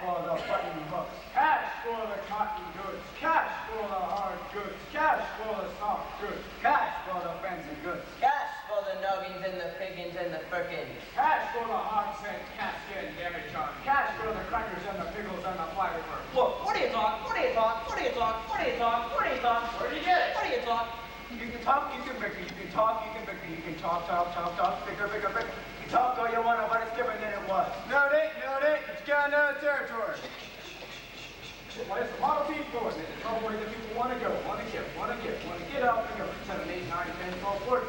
for the button hooks. Cash for the cotton goods. Cash for the hard goods. Cash for the soft goods. Cash for the fancy goods. Cash for the nuggins and the piggins and the frickin'. Cash for the hard cent, calfskin, demijohn. Cash for the crackers and the pickles and the fireworks. Look, what do you talk? What do you talk? What do you talk? What do you talk? What do you talk? Where do you get it? What do you talk? You can talk, you can bicker, you can talk, you can bicker, you can talk, bicker, bicker, bicker. You can talk all you want, but it's different than it was. No, it ain't. It's got no territory. Why is the Model T going? It's the trouble way that people want to go, want to get out and go. 7, 8, 9, 10, 12, 14,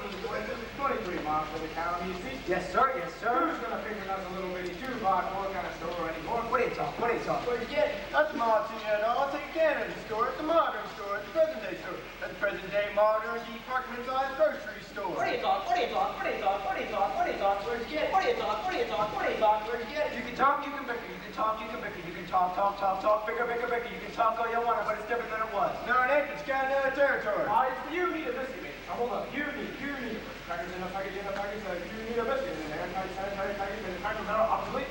23 miles for the county, you see? Yes, sir. Who's going to pick us a little bitty 2 by 4 kind of store anymore? What do you talk? What do you get? That's the Model T at all. It's a Canada store. It's a modern store. It's a present day store. That's a present day modern department-sized grocery store. What do you talk? What do you talk? What do you talk? What do you talk? What do you talk? Where'd you get it? What do you talk? What do you talk? What do you talk? Where'd you get it? You can talk, you can bicker, you can talk, you can bicker, you can talk, bicker, bicker, bicker. You can talk all you want, but it's different than it was. No, it ain't. It's got no territory. Why, you need a biscuit, mate. Now, hold up. You need a crackers in a package, you need a biscuit in there. Sanitary package, and the cracker barrel, obsolete.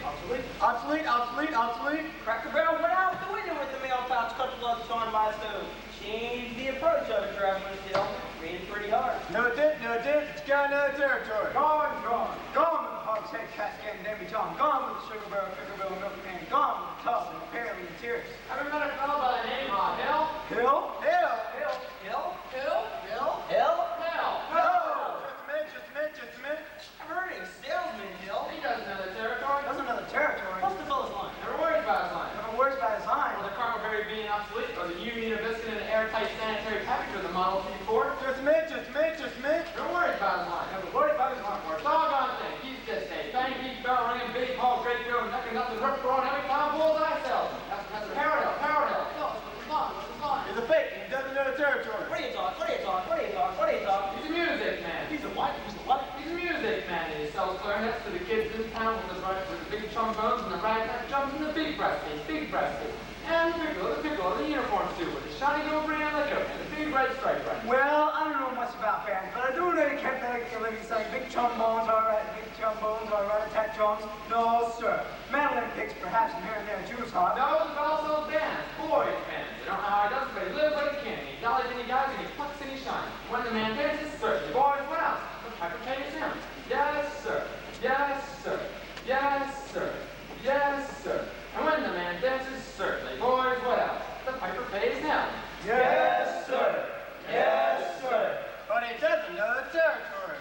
Cracker Barrel went out the window with the mail pouch cut plugs on my stove. Changed the approach of it, traveling still. Read pretty hard. No, it didn't. It's got no territory. Gone with the hogshead, cascade, and demi-john. Gone with the sugar barrel, picker barrel, milk can. Gone with the tub and the pear and the tears. Ever met a fellow by the name of Hill? Hill? Just a minute. I've heard of salesman Hill. He doesn't know the territory. Doesn't know the territory. What's the fellow's line? Never worries about his line. Never worries about his line. Or the caramel berry being obsolete, or the you need a biscuit in an airtight sanitary package with a Model T Ford. Just a minute. Never worries about his line. Never worries about his line. Doggone thing. He's just a bang, beat, bell ringing, big, tall, great girl, nothing, rip roaring, every time bullseye sells. That's a Paradell. He's a fake. He doesn't know the territory. What do you talk? What do you talk? What do you talk? What do you talk? He's a music man. He's a what? He's a what? He's a music man, and he sells clarinets to the kids in town with the big trombones and the ragtag drums and the big breasties. And the piccolo, the uniforms too, with the shiny gold brand on the coat and the big red stripe right. Well, I don't know much about bands, but I do know you can't make a living saying big trombones, all right, rat-a-tat drums. No, sir. Mandolin picks perhaps from here and there, Jews hot. No, but also bands, boys bands. I don't know how he does it, but he lives but he can. He dollies and he dies and he plucks and he shines. When the man dances, certainly. Boys, what else? The piper pays him. Yes, sir. And when the man dances, certainly. Boys, what else? The piper pays him. Yes, sir. But he doesn't know the territory.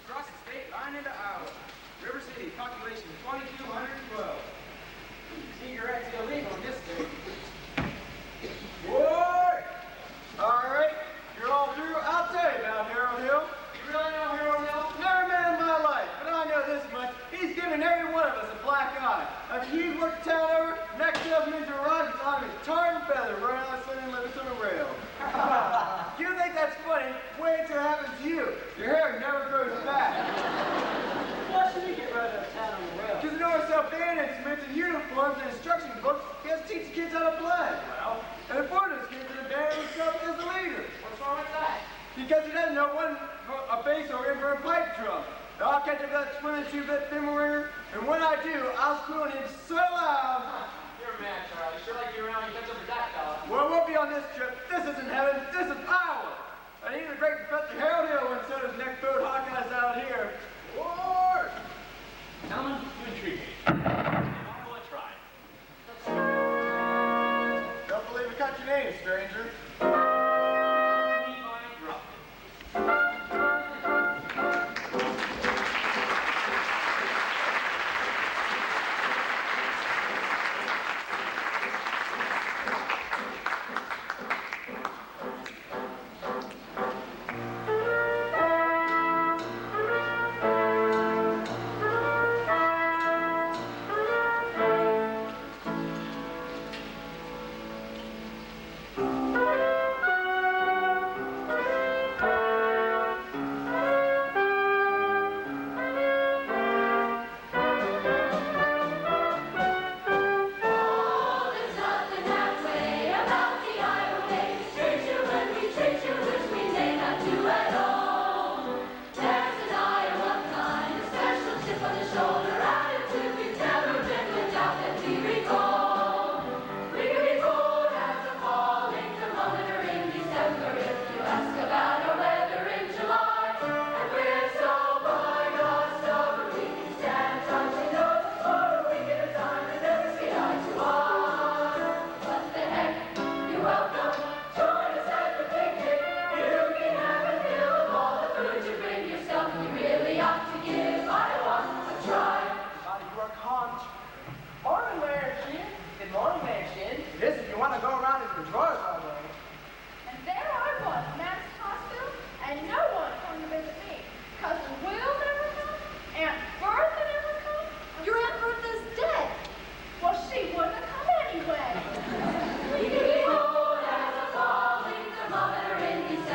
Across the state line into Iowa. River City, population 2,212. Cigarettes illegal in this state. Boy! All right, you're all through. I'll tell you about Harold Hill. You really know Harold Hill? Never met in my life, but I know this much. He's given every one of us a black eye. After he's worked the town over, next salesman to arrive, he's on his tar and feather, running outside and living on the rail. You think that's funny? Wait till it happens to you. Your hair never grows back. Why should we get rid of town on the rail? Because he knows himself band instruments and uniforms and instruction books, he has to teach the kids how to play. Well, And the foreigners kids in the band himself as the leader. What's wrong with that? Because he doesn't know a bass or invert pipe drum. Now I'll catch up that 22-bit thimble ringer, and when I do, I'll spoon him so loud. You're mad, Charlie. Sure like you're around when you catch up with that fella. Well, it won't be on this trip. This isn't heaven. This is Iowa. And even the great Professor Harold Hill once said his next boat Hawkeyes out here. War! Gentlemen, you intrigue me. I will try. Don't believe it cut your name, stranger.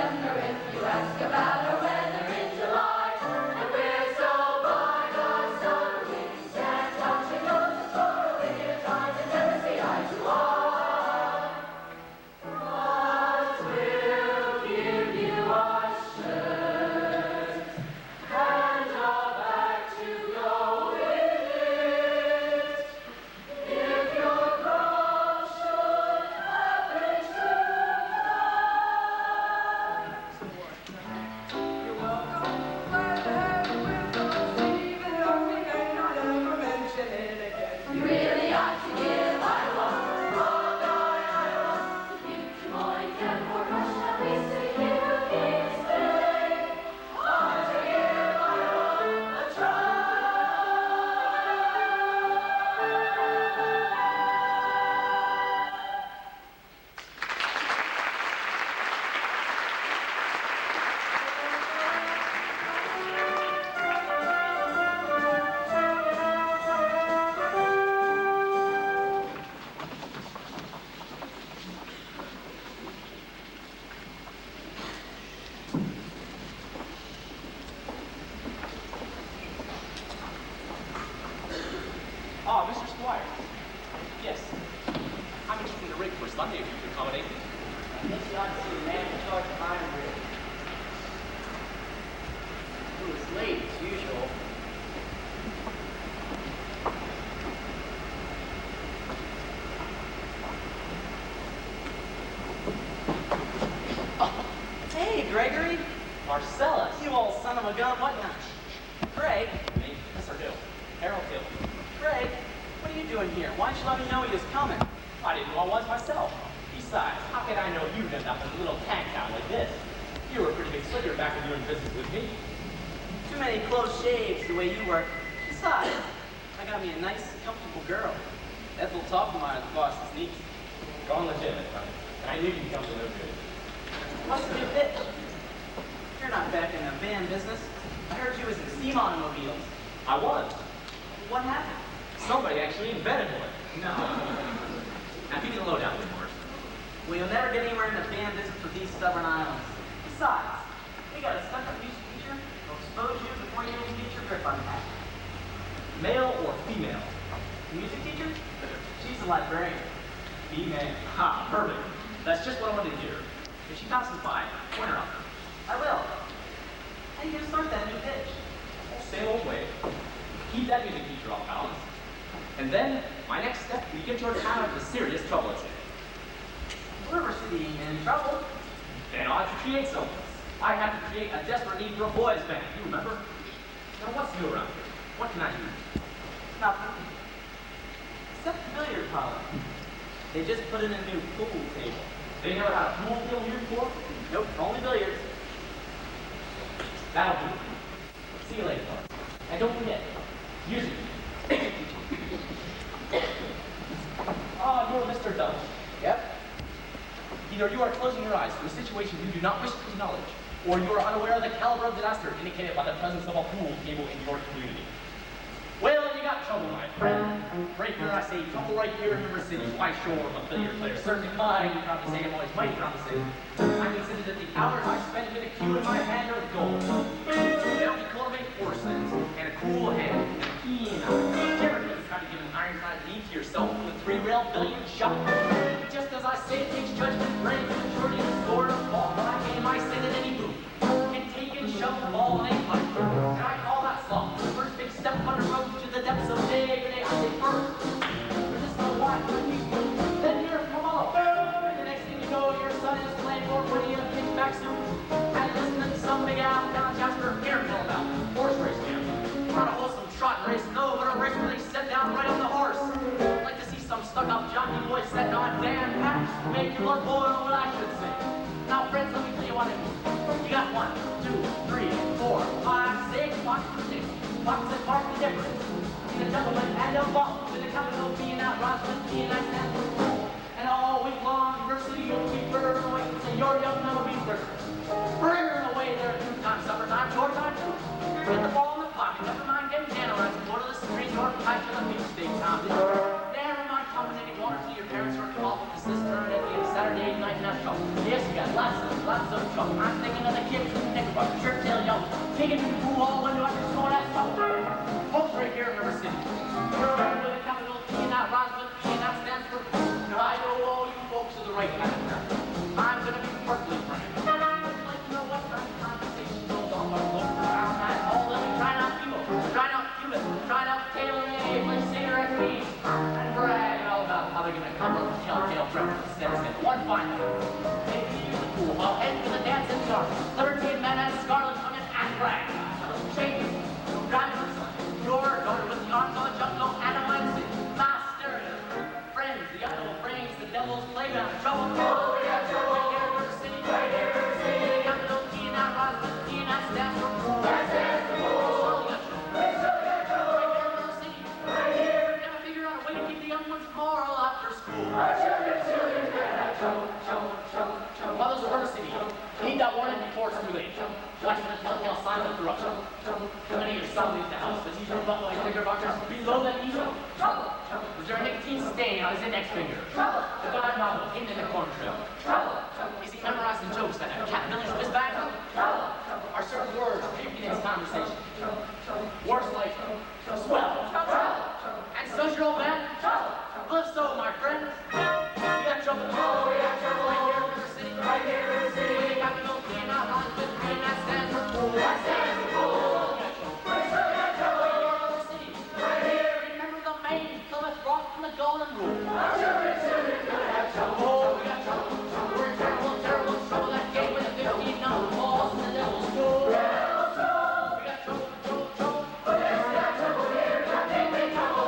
September if you ask about our weather in July. And we're so blind on summer we can't touch your noses for a winter time and never see eye to eye. But we'll give you our shirt and a bag to go with it. If your girl should happen to cry. You're welcome. Glad to have you with us, even though we may not ever mention it again. You really ought to give Iowa all Iowa. To keep Des Moines and Fort Rush, at least a year each day. Ought to give Iowa a try. Ah, Mr. Squire. Yes. I'm interested in the rig for Sunday if you could accommodate me. I guess you ought to see the man in charge of Iron Rig. He was late as usual. Hey, Gregory. Marcellus. You old son of a gun. What now? Greg. Me? Mr. Hill. Harold Hill. Greg, what are you doing here? Why didn't you let me know he was coming? I didn't know I was myself. Besides, how could I know you'd end up in a little tank town like this? You were a pretty big slicker back when you were in business with me. Too many close shaves the way you work. Besides, I got me a nice, comfortable girl. Ethel Toffenmeyer, the boss's niece. Gone legitimate, huh? And I knew you'd come to no good. What's the new pitch? You're not back in the van business. I heard you was in steam automobiles. I was. What happened? Somebody actually invented one. No. Now give me the lowdown, Whitmore. Well, you'll never get anywhere in the van business with these stubborn islands. Besides, we got a stuck-up music teacher who'll expose you before you even get your grip on that. Male or female? Music teacher? She's a librarian. Female. Ha, perfect. That's just what I wanted to hear. If she passes by, point her out. I will. How you gonna start that new pitch? Same old way. Keep that music teacher off balance. And then, my next step, we get your town into serious trouble, it's in. River City ain't in trouble. Then I'll have to create something. I have to create a desperate need for a boys band. You remember? Now, what's new around here? What can I use? Nothing. Except the billiard parlor. They just put in a new pool table. They never had a pool deal here before? Nope, only billiards. That'll do. See you later, fellas. And don't forget, music. You're Mr. Dutch. Yep. Either you are closing your eyes to a situation you do not wish to acknowledge, or you are unaware of the caliber of disaster indicated by the presence of a pool table in your community. Well, you got trouble, my friend. Right here, I say trouble right here in River City. Why, sure, I'm a billiard player. Certainly mighty proud to say I'm always mighty proud to say. I consider that the hours I spend with a cue in my hand are gold. They help me cultivate forces and a cool head and a keen eye. Never just try to give an ironclad lead to yourself with a three-rail billiard shot. Just as I say, it takes judgment, brains, and maturity to score a ball. When I game, I say that any move can take and shove the ball in a putt. And I call that slump. The first big step on the road to the depths of day. I say first. Resist the watch when you then hear from all. And the next thing you know, your son is playing for putting in a pitch back soon. And listening to some big Al down Jasper Airfield about horse race camp. Not a wholesome trot race, no, but a race where they set down right on the horse. I'd like to see some stuck-up jockey boy setting on damn packs to make your blood boil, what I should say. Now, friends, let me tell you what it is. You got 1, 2, 3, 4, 5, 6 boxes of six. Boxes mark the difference between a gentleman and a bum, with a capital B and out Roswell, B and I stand for cool. And all week long, diversity you'll be burning away, so your young man will be first. Burning away there 2 times supper time, short time too. Get the ball in the pocket, never mind getting tantalized, go to the street or pipe to the beach steak town. Never mind coming in and going to your parents or involved with the sister and the Saturday night national. Yes, you got lots of trouble. jump. I'm thinking of the kids with knickerbockers, shirt tail yellow, taking to the pool all window after school, that's trouble. Folks right here in River City. You're with a capital P, not Roswell, P, not stands for. I know all you folks are the right kind of American. I'm gonna be perfectly frank. I'd like to know what kind of conversation goes on while looking around at all of them trying out Cuba, trying out Cuba, trying out tailor-made for cigarette fees, and bragging all about how they're gonna cover up the telltale breakfast instead of saying one fine thing. They use the pool while heading for the dance in the yard. Liberty and men and scarlet come in and brag. Change, driving your daughter with the arms on the jungle and a Wednesday. Master, friends, the idle brains, the devil's playground, trouble. Oh, we got trouble. Right here in River City. Right here in River City. Capital P and not Roswell, P and not stands for pool. That stands for pool. We surely got trouble. Right here in River City. Right here. We gotta figure out a way to keep the young ones moral after school. Our children gonna have trouble, trouble, trouble, trouble. Mothers of River City, heed that warning before it's too late. Watch for the telltale signs of corruption. Too many of your sons leave the house, but he's your butt like knickerbockers below that knee. Trouble. Was there a nicotine stain on his index finger? Trouble. The guy novel hidden in the corn trail. Trouble. Is he memorizing jokes that have cat villains in his bag? Trouble. Are certain words creeping in his conversation? Words like swell. Trouble. And so's your old man? Trouble. Well, if so, my friends, you got trouble. Oh, we got trouble. Right here in River City. Right here in River City. We got no P and not on with P and that stands for pool. That stands for pool. We got trouble. Right here in River City. Right here. Remember the main Plymouth Rock from the Golden Rule. Our children gonna have trouble. Oh, we got trouble. We're in terrible, terrible trouble. That gate with the 15 number balls in the devil's school. We got trouble, trouble, trouble. We got trouble here. Nothing but trouble.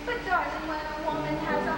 But darling, when a woman has a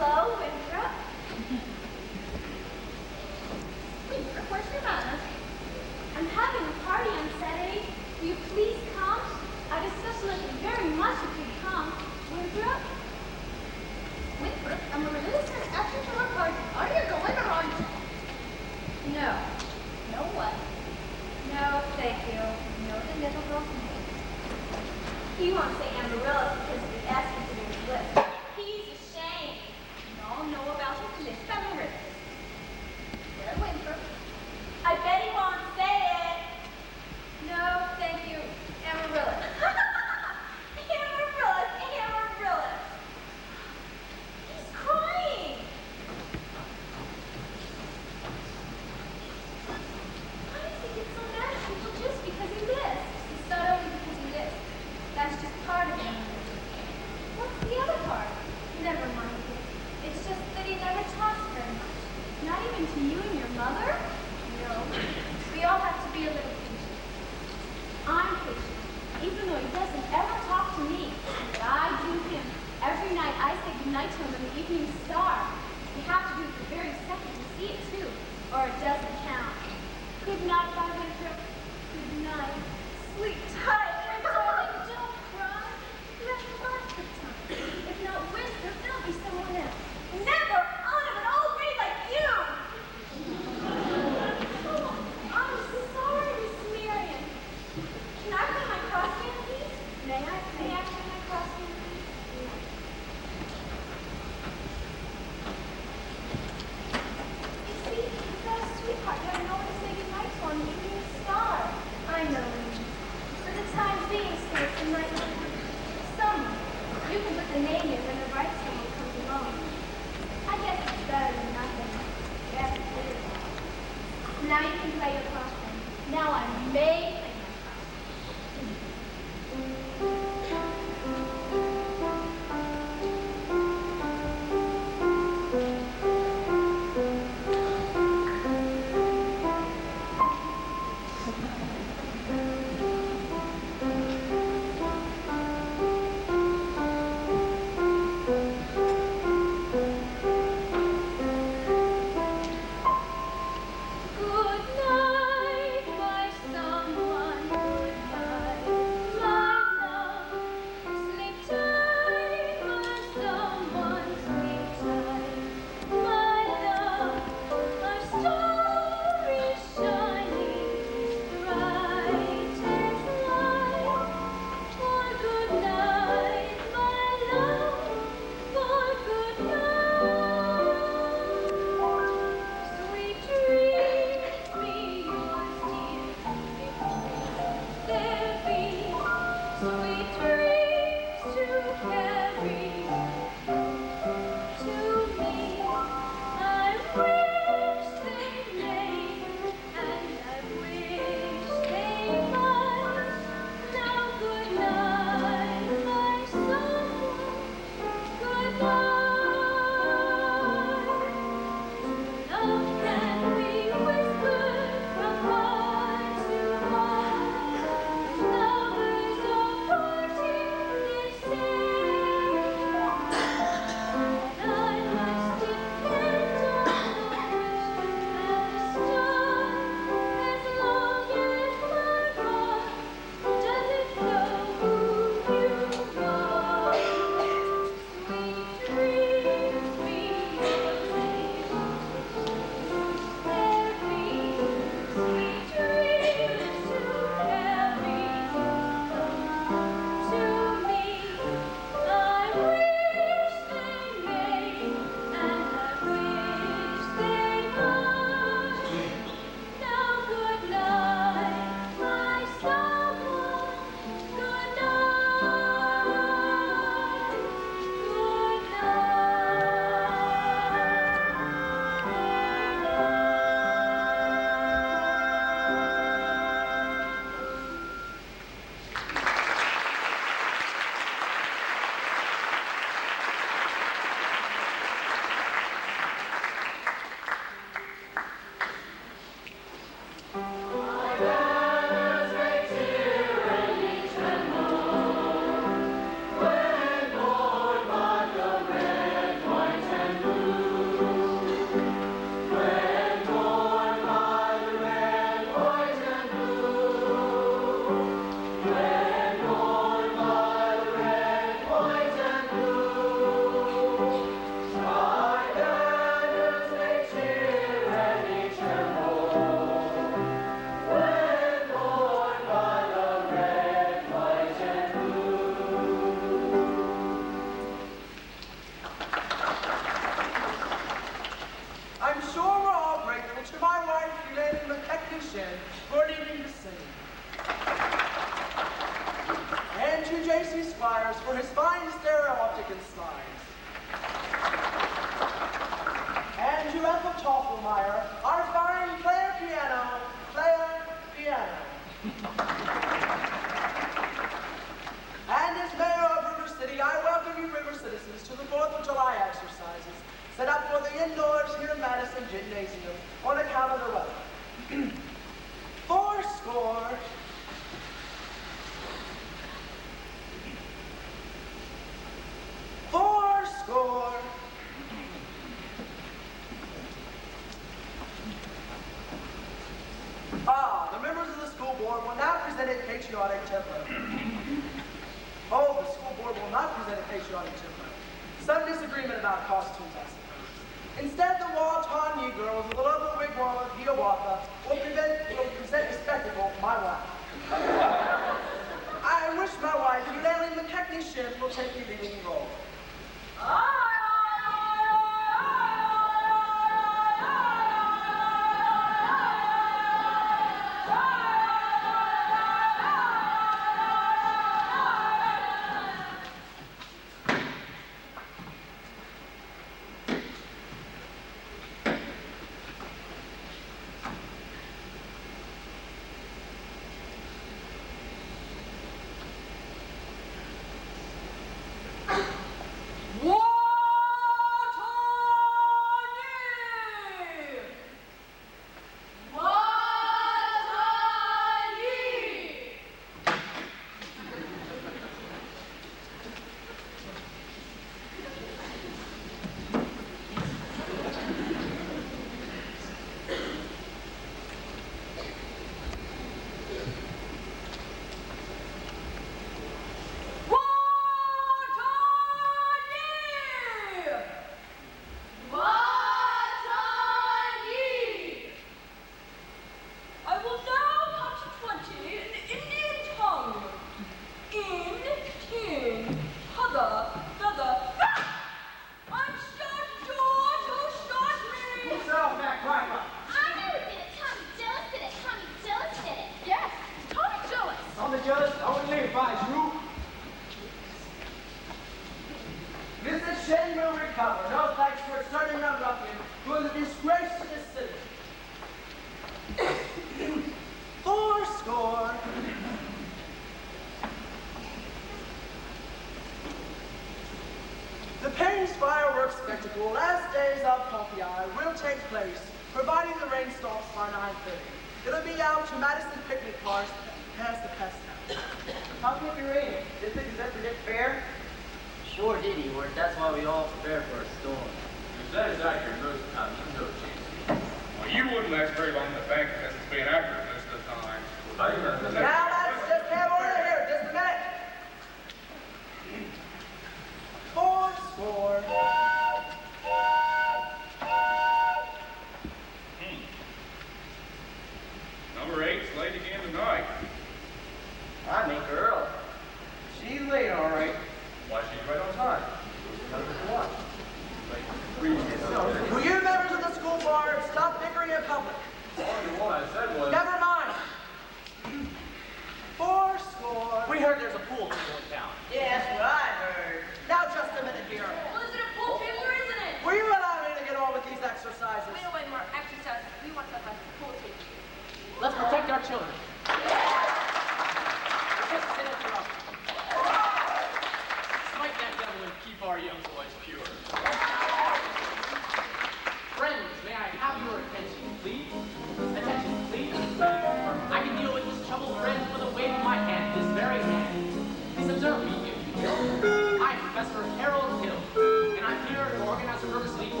Hello, Winthrop. Winthrop, where's your mother? I'm having a party on Saturday. Will you please come? I'd especially like it very much if you'd come. Winthrop? Winthrop, Amaryllis has asked you to our party. Are you going or aren't you? No. No what? No, thank you. No, the little girl from me. He won't say Amaryllis because we asked him to do his list. He's ashamed. We all know about his list, Amaryllis. Where, Winthrop? I bet he won't say it. No, thank you, Amaryllis. Amaryllis, Amaryllis. He's crying. Why does he get so mad at people just because he lists? It's not only because he lists. That's just part of it. What's the other part? Never mind it. It's just that he never talks very much. Not even to you and your mother? No. We all have to be a little patient. I'm patient, even though he doesn't ever talk to me. But I do him. Every night I say goodnight to him in the evening star. You have to do it the very second you see it too, or it doesn't count. Good night, my Winthrop. Good night. Sleep tight, my darling. Don't cry. You have lots of time. If not Winthrop, there'll be someone else. Never out of an old maid like you! Oh, I'm sorry, Miss Marion. Can I put my crossband, please? May I put my crossband, please? You see, you've got a sweetheart. You have no one to say goodnight to on the evening star. I know. For the time you river citizens to the 4th of July exercises set up for the indoors here in Madison Gymnasium on account of the weather. Fourscore. Fourscore. The members of the school board will now present a patriotic tempo. Oh, the school board will not present a patriotic tempo. Some disagreement about costumes, I suppose. Instead, the Wall-Ton girls of the local wigwam of Hiawatha will present a spectacle, My Wife. I wish my wife, Eulalie McKechnie Schiff, will take the leading role.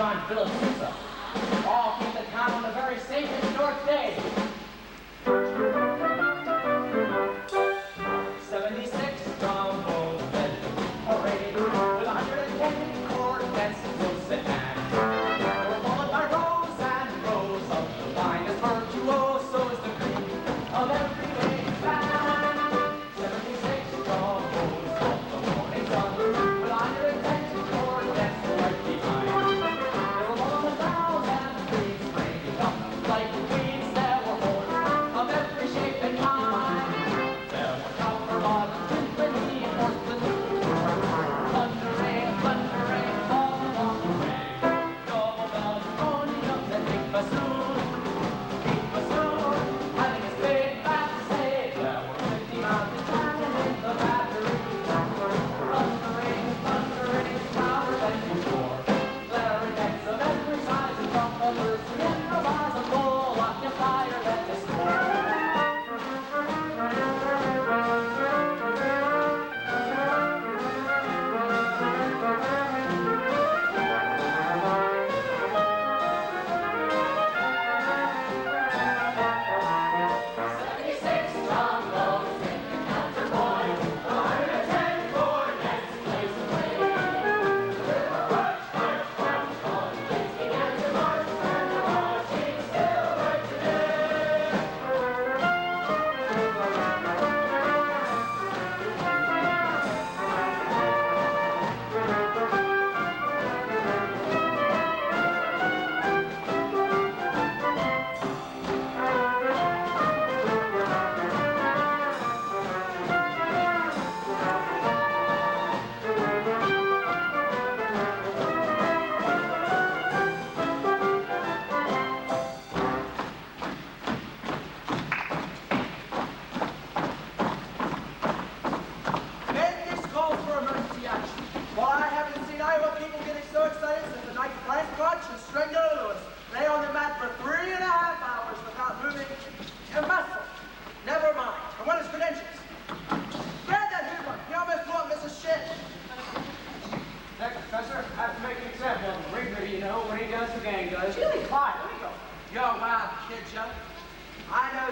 John Phillips Sousa all came to town on a very safe historic day.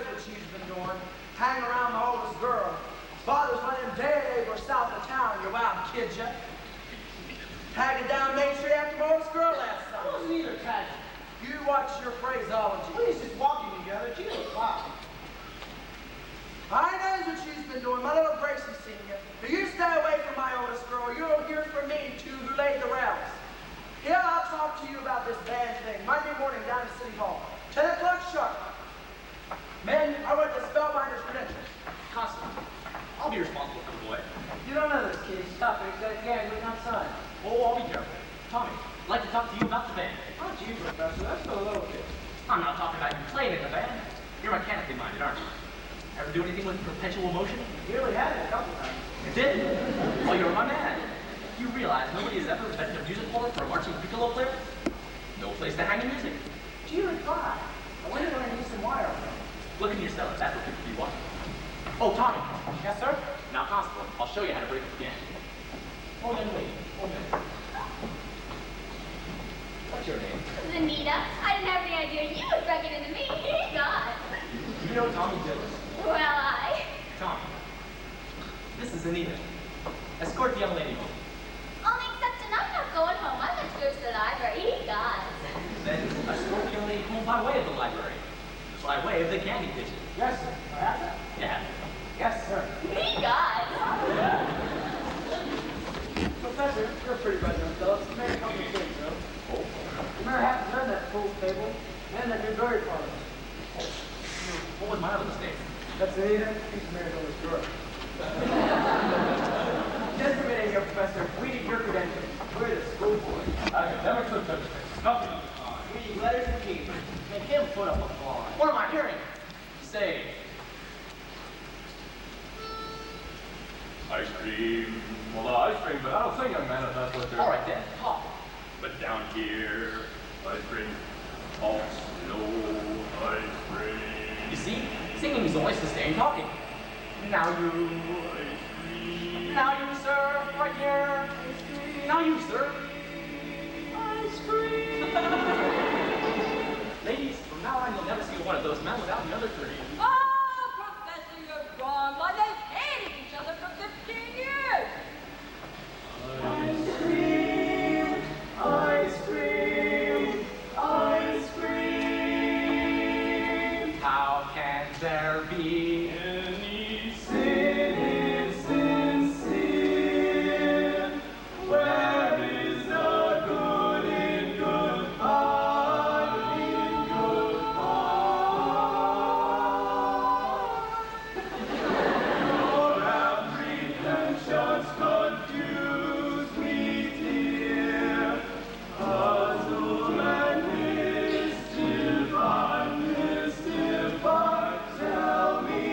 what she's been doing. Hang around the oldest girl. Father's running day labor south of town, you wild kid, ya. Tagging down Main Street after my oldest girl last It summer. wasn't either tragic. You watch your phraseology. Please just walking together. She was fine. I knows what she's been doing, my little Gracie senior. Now you stay away from my oldest girl. You'll hear from me too, who laid the rails. Here, I'll talk to you about this band thing. Monday morning down at City Hall. 10 o'clock sharp. Men, I want the spellbinder's credentials. Constable, I'll be responsible for the boy. You don't know this kid. Stop it. He's got a gang waiting outside. Oh, I'll be careful. Tommy, I'd like to talk to you about the band. Not you, Professor. That's for the little kid. I'm not talking about you playing in the band. You're mechanically minded, aren't you? Ever do anything with perpetual motion? You really had it a couple times. You did? Well, you're my man. You realize nobody has ever invented a music hall for a marching piccolo player? No place to hang your music. Gee, you're fine. I wonder when I need some wire. Look in your cellar. That's what people be watching. Oh, Tommy. Yes, sir? Now, Constable, I'll show you how to break it again. Oh, then wait. Oh, no. What's your name? Anita, I didn't have any idea you would break it into me. God. You know Tommy Dillis. Well, I... Tommy, this is Anita. Escort the young lady home. Only except tonight I'm going home. I like to go to the library. God. Then escort the young lady home by way of the library. By way of the candy kitchen. Yes, sir. I have that. Yeah. Yes, sir. God. Professor, you're a pretty bedroom fellow. You made a couple of things, though. Oh. You remember having done that pool table and that new berry parlor. What was my other mistake? That's Anita. He's married on his girl. Just a minute here, Professor. We need your credentials. We're the school board. Academic certificate. Nothing. We need letters and keys. Make him put up a bar. What am I hearing? Say. Ice cream. Well, ice cream, but I don't sing, young man, if that's what you're... All right, then. Talk. But down here, ice cream. All snow, ice cream. You see, singing is always the same talking. Now you. Ice cream. Now you, sir. Right here. Now you, sir. Ice cream. Ladies, from now on, you'll never see one of those men without the other three. Oh, Professor, you're wrong. Why, they've hated each other for 15 years. Ice cream. Ice cream. Ice cream. How can there be Any sin is sincere. Where is the good in good heart, in good heart? Your apprehensions confuse me, dear. Puzzle and mystify. Tell me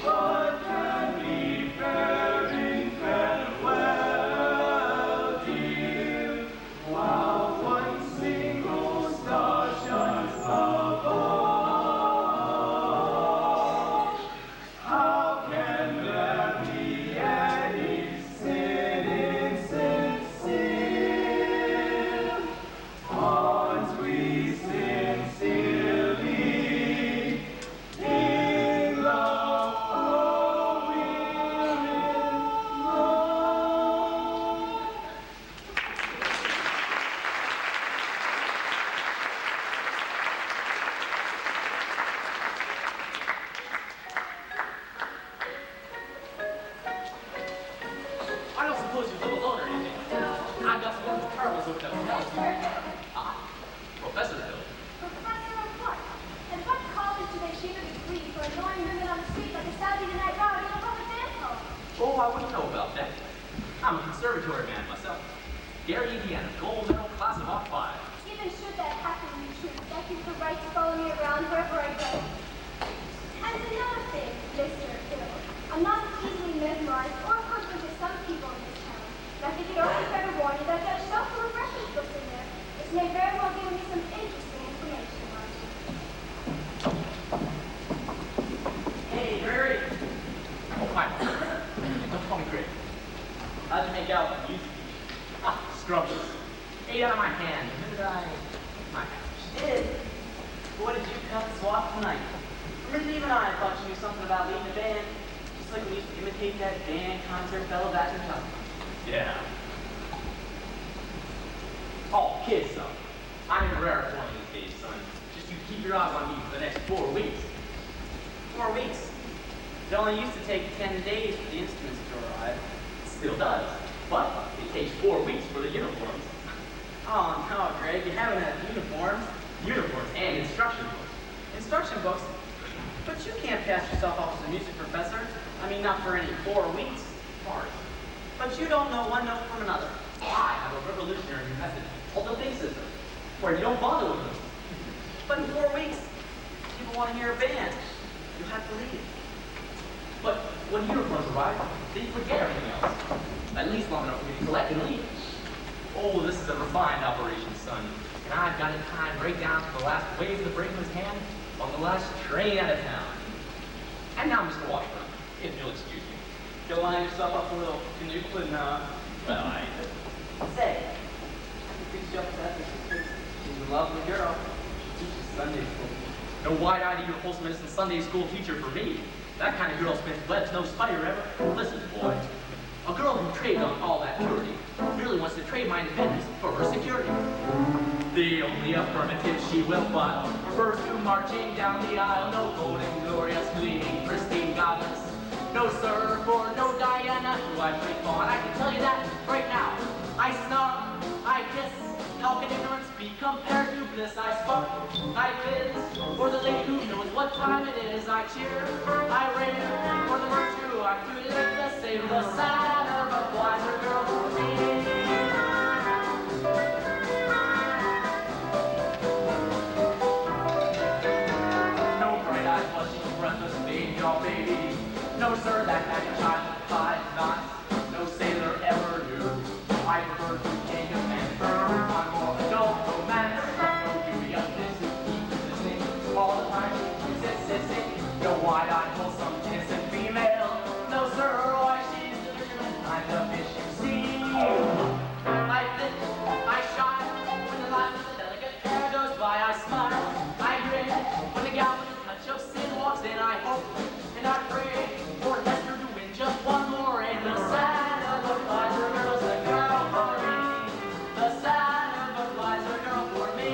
what can be bearing farewell, dear, while one single star shines above. How can there be any sin insincere? Aren't we sincerely in love? Oh, we're in love. I don't suppose you live alone or anything. I've got some wonderful travels over the house. Ah, Professor Hill. Professor of what? At what college do they share a degree for annoying women on the street like a Saturday night rowdy in a public dance hall? Oh, I wouldn't know about that. I'm a conservatory man myself. Gary, Indiana, gold medal, class of '05. Even should that happen to be true, that gives the right to follow me around wherever I go. And another thing, Mr. Hill, I'm not as easily mesmerized or hoodwinked as some people in this town. And I think it only fair to warn you that there's a shelf full of reference books in there, which may very well give me some interesting information on you. Hey, Gary. Oh, hi. Don't call me Greg. How'd you make out with the music teacher? Ah, scrumptious. Ate out of my hand. Who did I? My house. Did. Boy, did you cut swap tonight. me something about leading a band, just like we used to imitate that band concert fellow back in Kentucky. Yeah. Oh, kids, though. I'm in rare form these days, son. Just you keep your eyes on me for the next 4 weeks. 4 weeks. It only used to take 10 days for the instruments to arrive. It still does. But it takes 4 weeks for the uniforms. Oh no, Greg, you haven't had uniforms. Uniforms and instruction books. Instruction books? But you can't pass yourself off as a music professor. I mean, not for any 4 weeks. Bars. But you don't know one note from another. I have a revolutionary method called the big system, where you don't bother with them. But in 4 weeks, people want to hear a band. You have to lead. But when uniforms arrive, they forget everything else. At least long enough for me to collect and leave. Oh, this is a refined operation, son. And I've got it timed right down to the last wave of the brakeman's hand on the last train out of town. And now, Mr. Washburn, if you'll excuse me. You'll line yourself up a little canoe pudding, Well, I... Say, I can fix you up with that sister. She's a lovely girl. She teaches Sunday school. No wide-eyed eager Pulse Medicine Sunday school teacher for me. That kind of girl spins webs no spider ever. Listen, boy. A girl who trades on all that purity really wants to trade my independence for her security. The only affirmative she will file refers to marching down the aisle. No golden, glorious, gleaming, pristine goblins. No sir, for no Diana who I pray for. And I can tell you that right now. I snub, I kiss. How can ignorance be compared to bliss? I spark, I fizz, for the lady who knows what time it is. I cheer, I rave, for the virtue I to live the same. The sadder but wiser girl for me. No bright-eyed, blushing, breathless baby, all baby. No sir, that magic child five not. No sailor ever knew. I prefer to take a man. I'm more adult romance. No beauty of this who keeps resisting. All the time insisting. No wide-eyed, wholesome, innocent female. No sir, why she's the legitimate kind of fish you see. I fit, I shine when the light of the delicate hair goes by. I smile, I grin when the gal with a touch of sin walks in. I hope and I pray for Lester to win just one more. And the sad but wiser girl's the girl for me. The sad but wiser girl for me.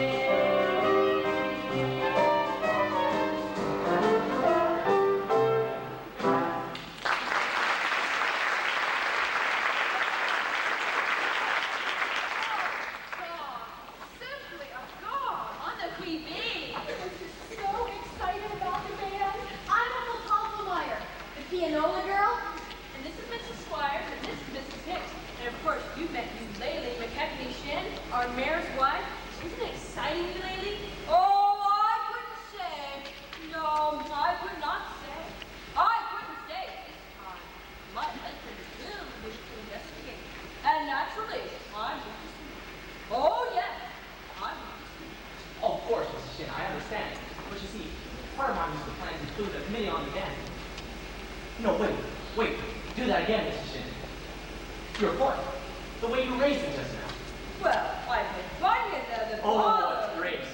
Simply a god on the qui vive. I was just so excited about the band. I'm Uncle Popplemeyer, the pianola girl, and this is Mrs. Squires, and this is Mrs. Hicks. And of course, you've met Eulalie McKechnie Shin, our mayor's wife. Isn't it exciting, Eulalie? Oh, I couldn't say. No, I could not say. I couldn't say at this time. My husband will wish to investigate. And naturally, I'm interested. Oh, yes, I'm interested. Oh, of course, Mrs. Shin, I understand. But you see, part of my musical plans include a committee on the band. No, wait. Do that again, Mrs. Shin. Your foot. The way you raised it just now. Well, I can find it the Oh, what grace.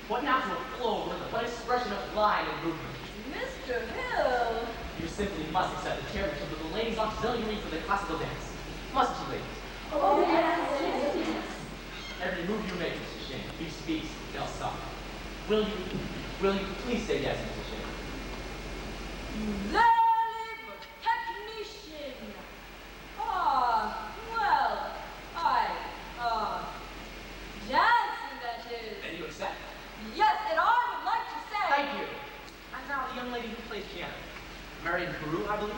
What natural flow with what expression of line and movement. Mr. Hill. You simply must accept the chairmanship of the ladies' auxiliary for the classical dance. Mustn't you, ladies? Oh, yes. Every move you make, Mrs. Shin, if he speaks, they'll stop. Will you please say yes, Mrs. Shin? Eulalie McKechnie Shin. Ah, well, dancing, that is. Then you accept. Yes, and I would like to say. Thank you. And now the young lady who plays piano. Married in Peru, I believe?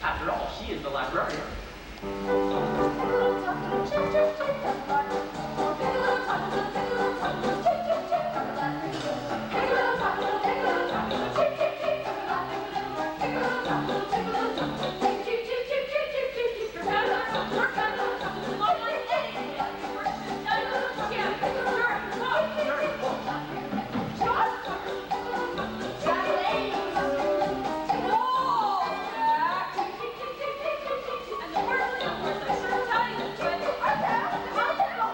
After all, she is the librarian. And the worst thing, of course, I should tell you, but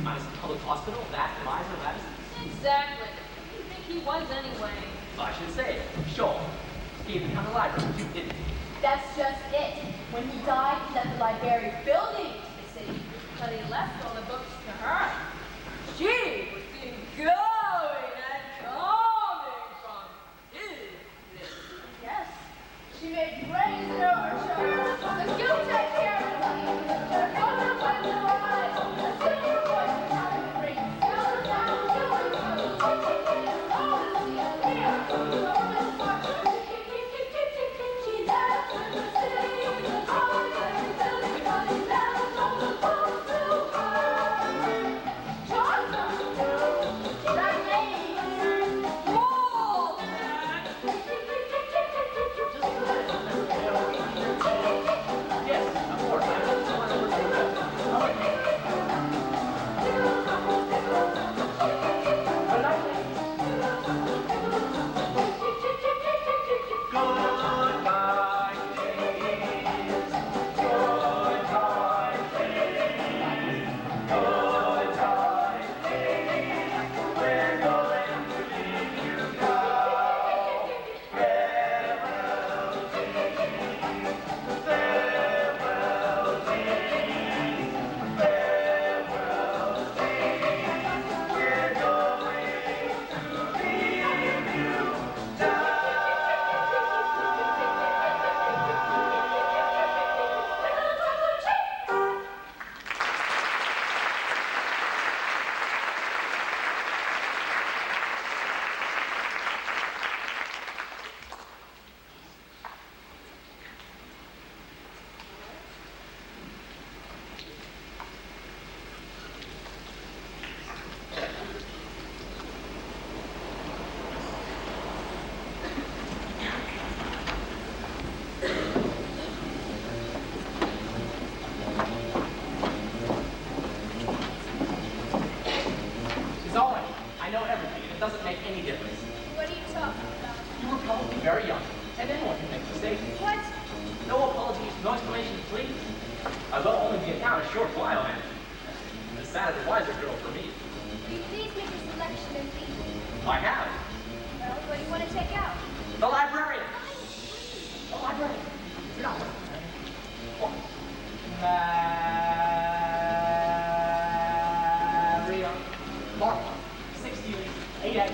Minus the public hospital, that miser Madison. Exactly. You think he was anyway? I should say, sure. He even come to the library, too, didn't he? That's just it. When he died, he left the library building to the city. But he left all the books to her. She was seen going and coming from his lips. Yes. She made brazen overtures. So you take care of the money. There goes the way with her eyes. The silver voice is having a ring. Silver down, silver down. Tick, tick, tick, tick. Oh, the sea is near. So Miss Martin, tick, tick, tick, tick, tick, tick, tick. She left with the city. The library building. But he never told the phone to her. Johnson, that name. Wall. Tick, tick, tick, tick, tick, tick, tick, tick. Yes, of course. I know the one over there. Good night, ladies. Goodbye, days. Goodbye, days. Goodbye, days. We're going to leave you now. Farewell, days. Farewell, days. Farewell, days. We're going to leave you now. It's all right. I know everything, and it doesn't make any difference. What are you talking about? You were probably very young, and anyone can make mistakes. What? No apologies, no explanation, please. I will only be in town a short while, and the sad and wiser girl for me. Will you please make your selection and leave? I have. Well, what do you want to take out? The librarian. The librarian. You're not listening. What? Maria. Mark. 6 years, 8 eggs,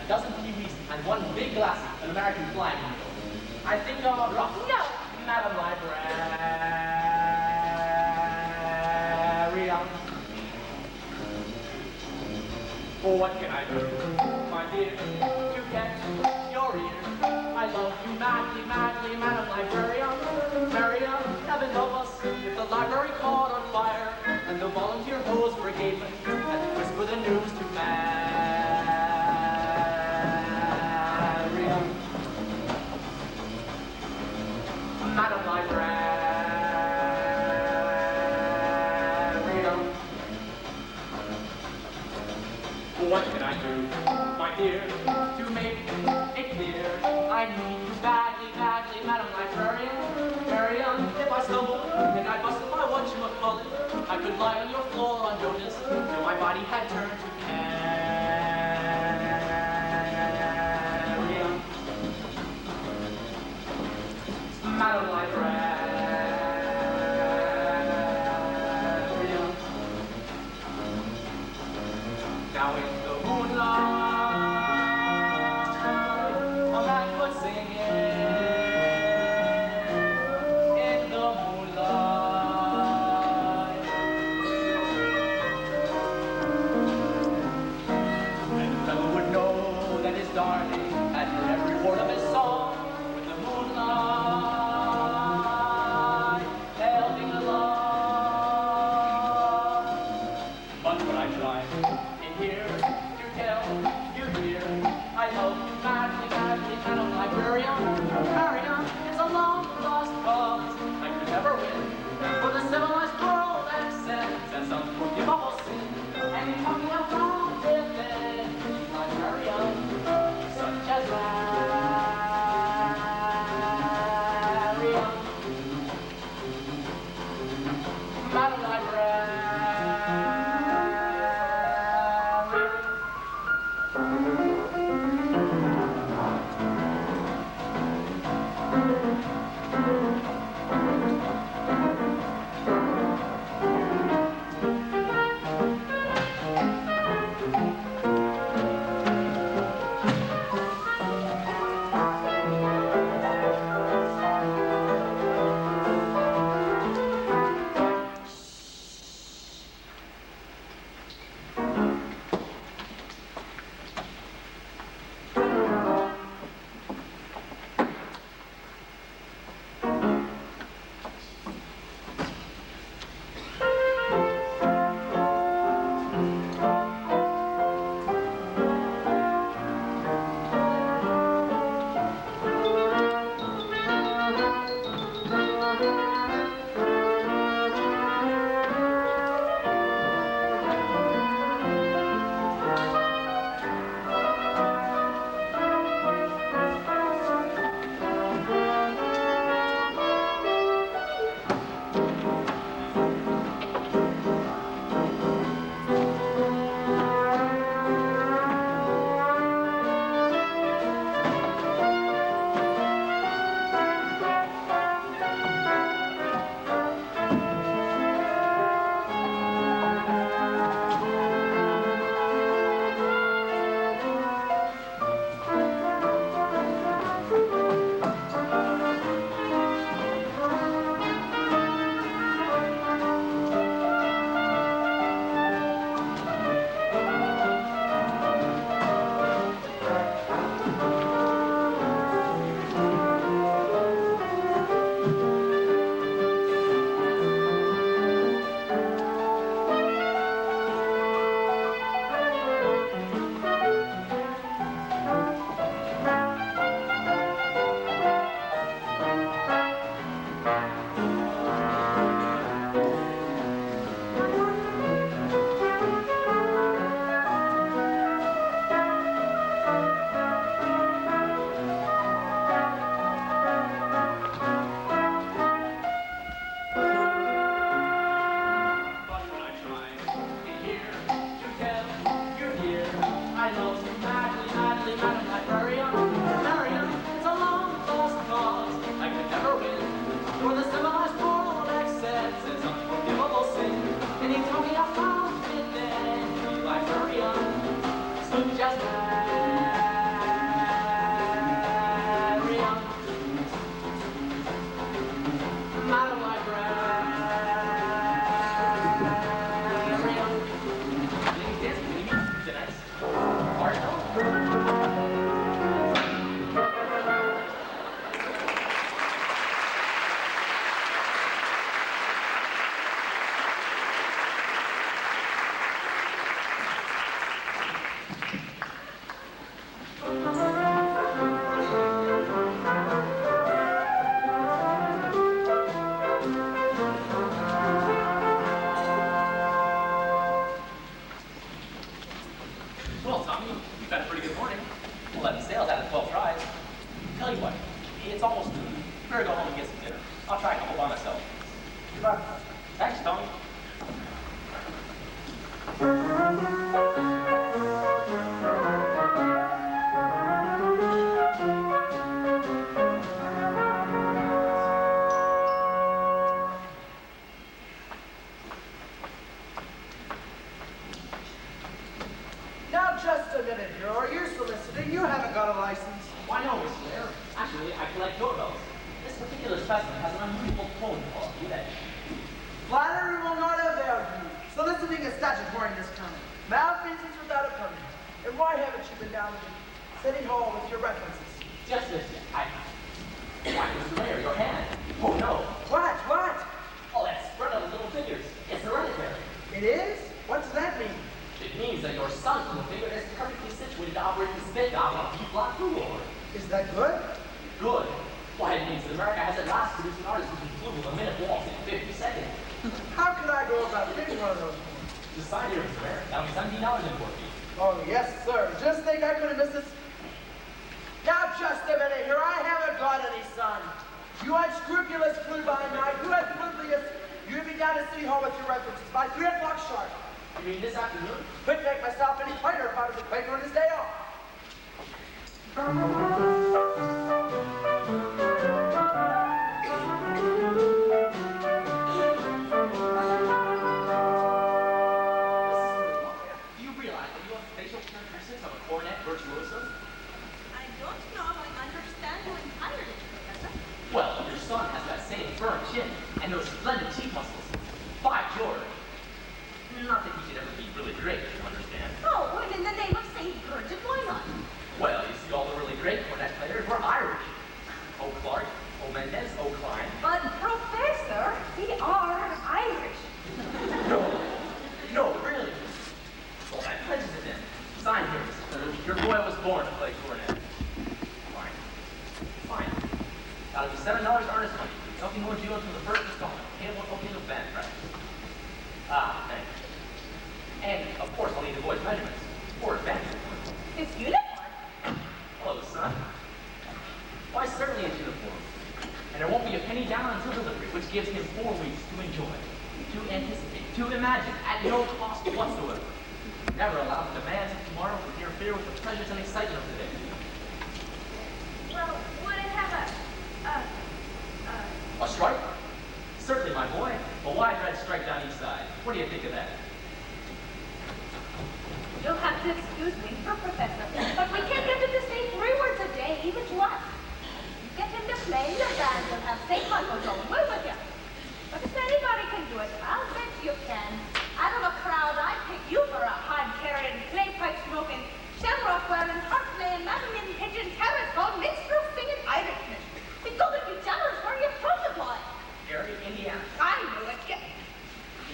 a dozen kiwis, and one big glass of an American flag. I think I'll drop. No. Madam Librarian. Oh, what can I do, my dear, to catch your ear? I love you madly, madly, Madam Librarian. Marian, heaven help us if the library caught on fire, and the volunteer hose brigade had to whisper the news to Marian. Madam Librarian. What can I do, my dear, to make it clear? I need you badly, badly, Madam Librarian. Marian, if I stumble and I busted my whatchamacallit, I could lie on your floor unnoticed till my body had turned to carrion. Madam Librarian. Now in the moonlight, a man was singing. In the moonlight, and the fellow would know that his darling had heard every word of his song. With the moonlight helping along. But when I tried in here to tell you here, I love you madly, madly, Madam Librarian. Marian is a long lost cause I could never win. For the civilized world accepts as unforgivable sin. And in talking about living, librarian, such as Marian. Madam Librarian. tell you what, it's almost noon. You better go home and get some dinner. I'll try a couple by myself. Goodbye. Thanks, Tony. Now, just a minute here. Are you soliciting? You haven't got a license. Why no, Miss Blair? Actually, I collect doorbells. This particular specimen has an unusual phone call. You bet. Flattery will not avail you. Soliciting is statutory in this county. Malfeasance without a permit. And why haven't you been down to the city hall with your references? Just this, why, Mr. Blair, your hand. Oh, no. What? What? Oh, that spread of little figures. It's hereditary. It is? What does that mean? It means that your son's little finger is perfectly situated to operate the spit valve on a B-block food order. Is that good? Good. Why, it means that America has at last produced an artist who can flew with a minute walk in 50 seconds. How could I go about getting one of those? Just sign here, Mr. Blair. That'll be $17 in 4 feet. Oh, yes, sir. Just think I could have missed this. Now, just a minute here. I haven't got any son. You unscrupulous flew by night. You unscrupulous. You'll be down at City Hall with your references by 3 o'clock sharp. You mean this afternoon? Couldn't make myself any plainer if I was a Quaker on his day off. Do you realize that you have facial characteristics of a cornet virtuoso? I don't know if I understand you entirely, Professor. Well, your son has that same firm chin and those splendid cheek muscles. By George! Not that he should ever be really great, you understand. Oh, well, in the name of St. Bridget, why not? Well, you see, all the really great cornet players were Irish. O. Clark, O. Mendez, O. Klein. But, Professor, we are Irish. No, no, really. Well, that prejudice him. Sign here, Mr. Thurge. Your boy was born to play cornet. Fine. Fine. That'll be $7 earnest money. Something more due until the first installment. Payable opening of band practice. Ah, thank you. And, of course, I'll need the boy's measurements. For advantage. His uniform? Hello, son. Why, certainly his uniform. And there won't be a penny down until delivery, which gives him 4 weeks to enjoy, to anticipate, to imagine, at no cost whatsoever. Never allow the demands of tomorrow to interfere with the pleasures and excitement of today. Well, would it have A strike? Certainly, my boy. A wide red stripe down each side. What do you think of that? You'll have to excuse me, Professor, but we can't get him to say 3 words a day, even to us. You get him to play in your band, you'll have St. Michael going well with you. But if anybody can do it, I'll bet you can. Out of a crowd, I'd pick you for a hod-carrying, clay-pipe-smoking, shamrock-wearing, harp-playing, mammalian pigeon, carrot-bone, minstrel-singing Irishman. Be good if you jealous where you're from the boy. Gary, Indiana. I knew it.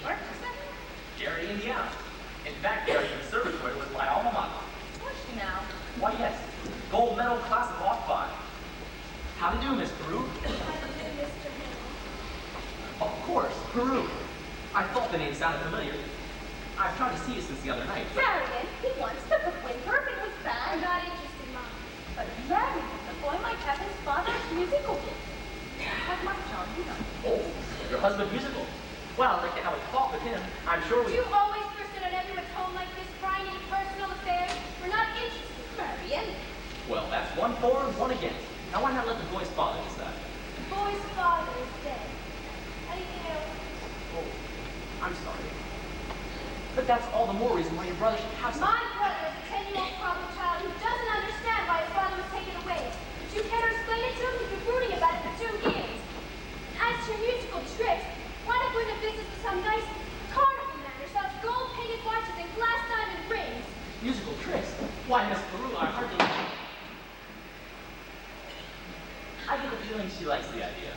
Where is that? Gary, Indiana. In fact, Gary Conservatory was my alma mater. Was she now? Why, yes. Gold medal class of '05. How to do, Miss Peru? Of course, Peru. I thought the name sounded familiar. I've tried to see you since the other night. Marion, he once took a winter in his band. I'm not interested, Mom. But Marion, the boy might have his father's musical gift. Have my John, you know. Oh, your husband musical. Well, I'd like to have a talk with him. I'm sure we... You always person at everyone's home like this, prying into personal affairs. We're not interested, Marion. Well, that's 1 for and 1 against. Now why not let the boy's father decide? The boy's father is dead. Anything else? Oh, I'm sorry. But that's all the more reason why your brother should have some... My brother is a 10-year-old problem child who doesn't understand why his father was taken away. But you can't explain it to him. He's been brooding about it for 2 years. As to your musical tricks, why not go into business with some nice carnival man who sells gold-painted watches and glass diamond rings? Musical tricks? Why, Miss Peru, I hardly... I get the feeling she likes the idea.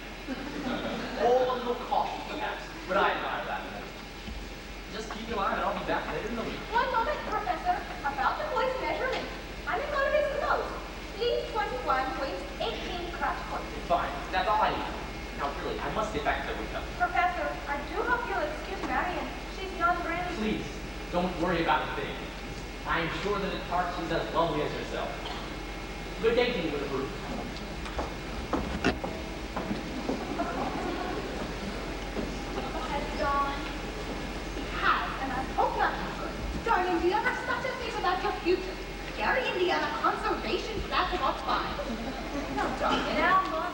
Oh, a little coffee, perhaps. But I admire that more. Just keep your eye and I'll be back later in the week. One moment, Professor. About the boy's measurements. I'm in one of his clothes. Sleeve 21, waist 18, crotch 20. Fine, that's all I need. Now, really, I must get back to the hotel. Professor, I do hope you'll excuse Marion. She's not really... Please, don't worry about a thing. I'm sure that at heart she's as lovely as yourself. Good day to you, Little Peru. have such a face about your future. Gary, Indiana conservation, that's what's fine. No, darling. Now, Mom,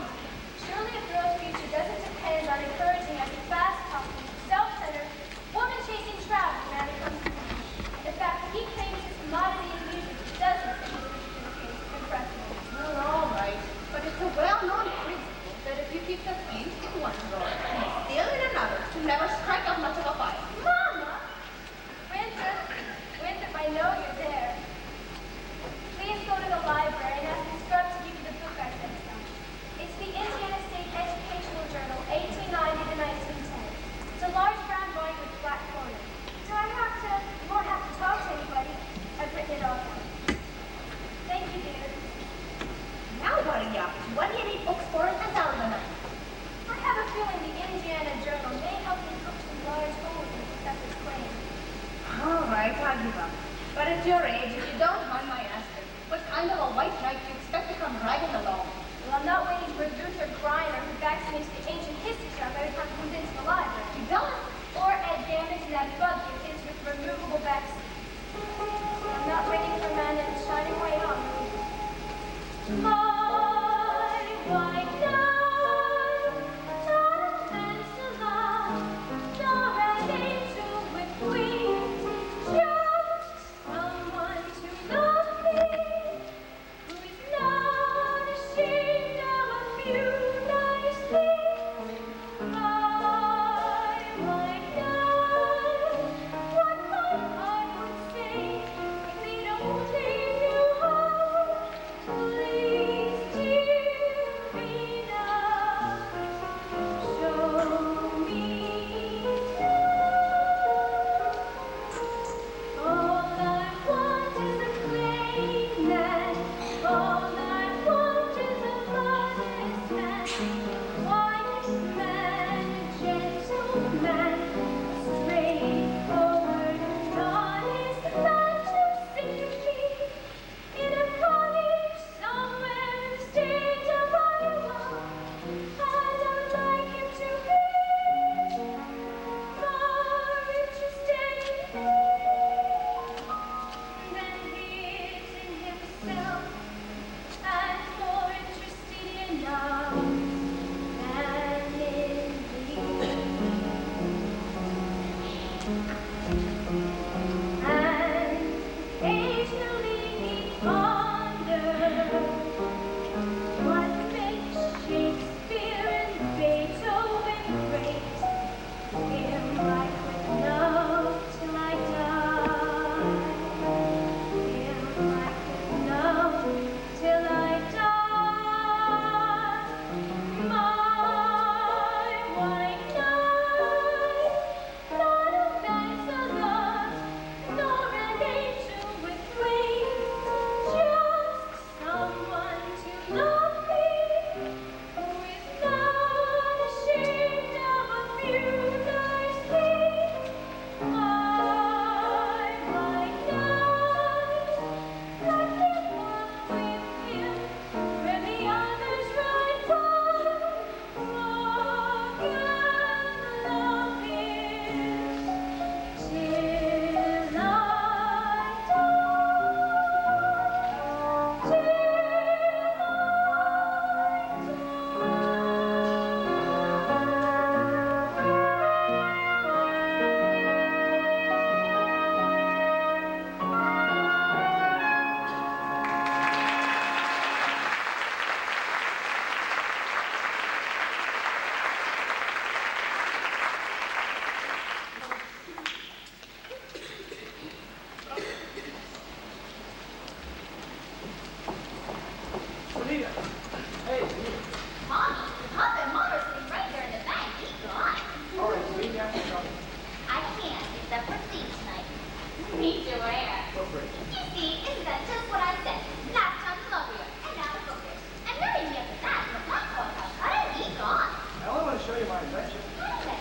surely a girl's future doesn't depend on encouraging us to fast-talking, self-centered, woman-chasing trash when it comes to money. The fact that he claims his commodity is music doesn't seem to be impressive. Well, all right. But it's a well-known principle that if you keep the fuse in one drawer and still in another, to never strike up much of a fire. Mama! Winthrop, I know you're there. Please go to the library and ask Miss Scrub to give you the book I sent some. It's the Indiana State Educational Journal, 1890 to 1910. It's a large brown volume with black corners. Do I have to? You won't have to talk to anybody. I've written it all down. Thank you, dear. Now what are you up to? What do you need books for at this hour of the night? I have a feeling the Indiana Journal may help me cook some large holes in Professor's claim. All right, I'll give up. But at your age, if you don't mind my asking, what kind of a white knight do you expect to come dragging along? Well, I'm not waiting for Luther Griner, who backs me into the ancient history shop every time he comes into the library. You don't? Or Ed Damage in that buggy of his with removable back seats. I'm not waiting for a man in a shining white armor. My white knight, not a pencil, nor an angel with wings, just someone to love me, who is not ashamed of a few nice things. My white knight, what my heart would say if it only knew how. Please, dear me now, show me now. All I want is a plain man. All I want is a modest man, a wise man, a gentleman, a straightforward and honest man to see me in a cottage somewhere in the state of Iowa. And I'd like him to be more interested in me than he is in himself, and more interested in us than in me. And occasionally he ponders what makes Shakespeare and Beethoven great. Him I could know till I die. Him I could know till I die. My white knight, not a Lancelot, nor an angel with wings, just someone to love me, who is not ashamed of a few nice things. My white knight, let me walk with him where the others ride by. Walk and love him till I die. Till Anita. Hey, Anita. Mommy, Papa and Mom are sitting right there in the bank. Be gone. All right, leave me after trouble. I can't, except for sleep tonight. Me too, where? Go for it. You see, isn't that just what I said? Last time the lovelier, and now the bookish. And marry me after that, but my courthouse, I be gone. I only want to show you my invention. Okay.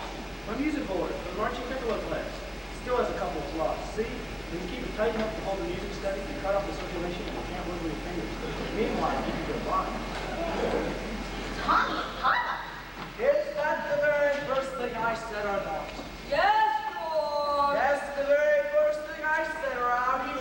My music board for the marching piccolo players. Still has a couple of flaws. See? When you keep it tight enough to hold the music steady, you cut off the circulation and you can't wiggle your fingers. Meanwhile, you can get blind. Tommy, Papa. Is that the very first thing I said or not? Yes, Lord. That's the very first thing I said, or out he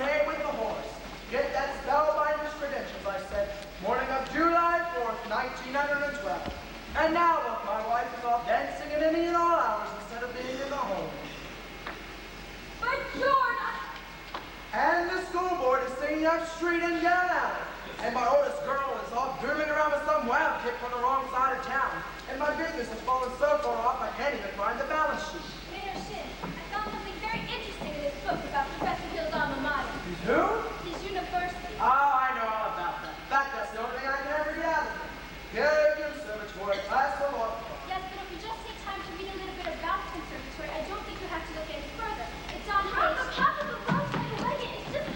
up street and down alley. And my oldest girl is off grooming around with some wild kid from the wrong side of town. And my business has fallen so far off I can't even find the balance sheet. Mayor Shin, I found something very interesting in this book about Professor Hill's alma mater. Who? His university. Oh, I know all about that. In fact, that's the only thing I can ever get out of it. Good conservatory, class of law. Yes, but if we just take time to read a little bit about the conservatory, I don't think you have to look any further. It's on page... Half of the world's like a wagon. It's just...